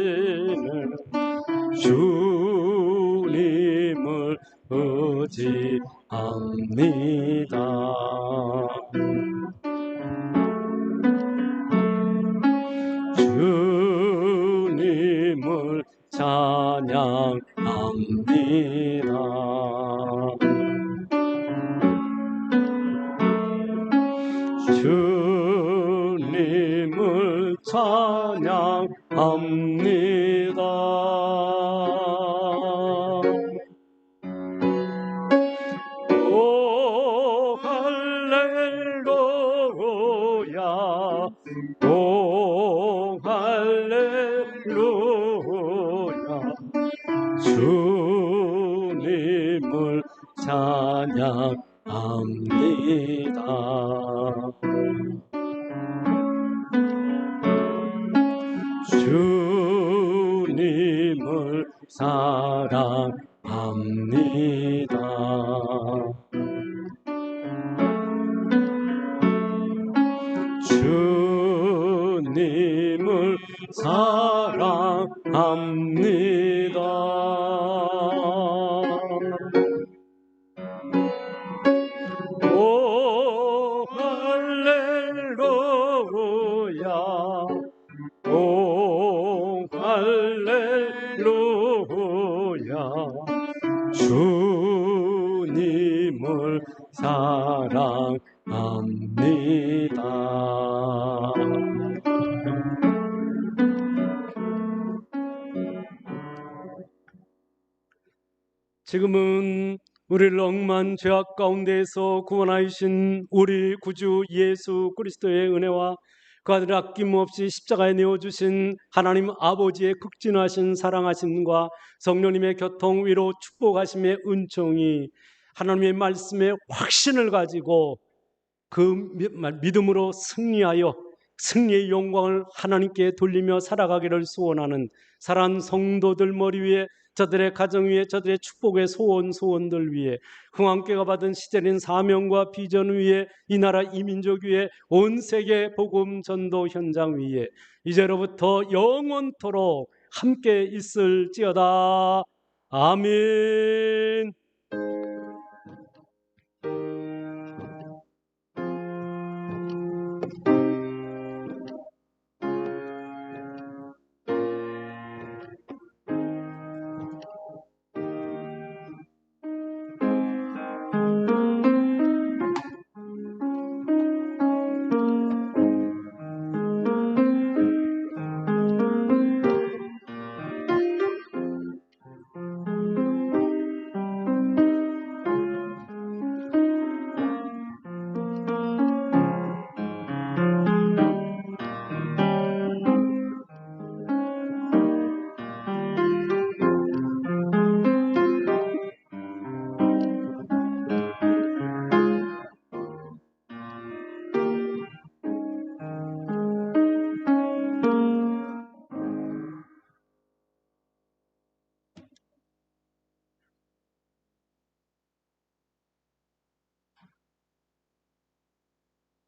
하시는 주님을 의지합니다. 주님을 찬양합니다. 주님을 찬양합니다. 오 할렐루야, 오 할렐루야, 주님을 찬양합니다. 주님을 사랑합니다. 주님을 사랑합니다. 오 할렐루야, 오 할렐루야, 주님을 사랑합니다. 지금은 우리를 억만 죄악 가운데에서 구원하신 우리 구주 예수 그리스도의 은혜와 그 아들 아낌없이 십자가에 내어주신 하나님 아버지의 극진하신 사랑하심과 성령님의 교통, 위로, 축복하심의 은총이 하나님의 말씀에 확신을 가지고 그 믿음으로 승리하여 승리의 영광을 하나님께 돌리며 살아가기를 소원하는 사랑하는 성도들 머리 위에, 저들의 가정 위에, 저들의 축복의 소원들 위에, 흥왕교회가 받은 시대린 사명과 비전 위에, 이 나라 이 민족 위에, 온 세계 복음 전도 현장 위에 이제로부터 영원토록 함께 있을지어다. 아멘.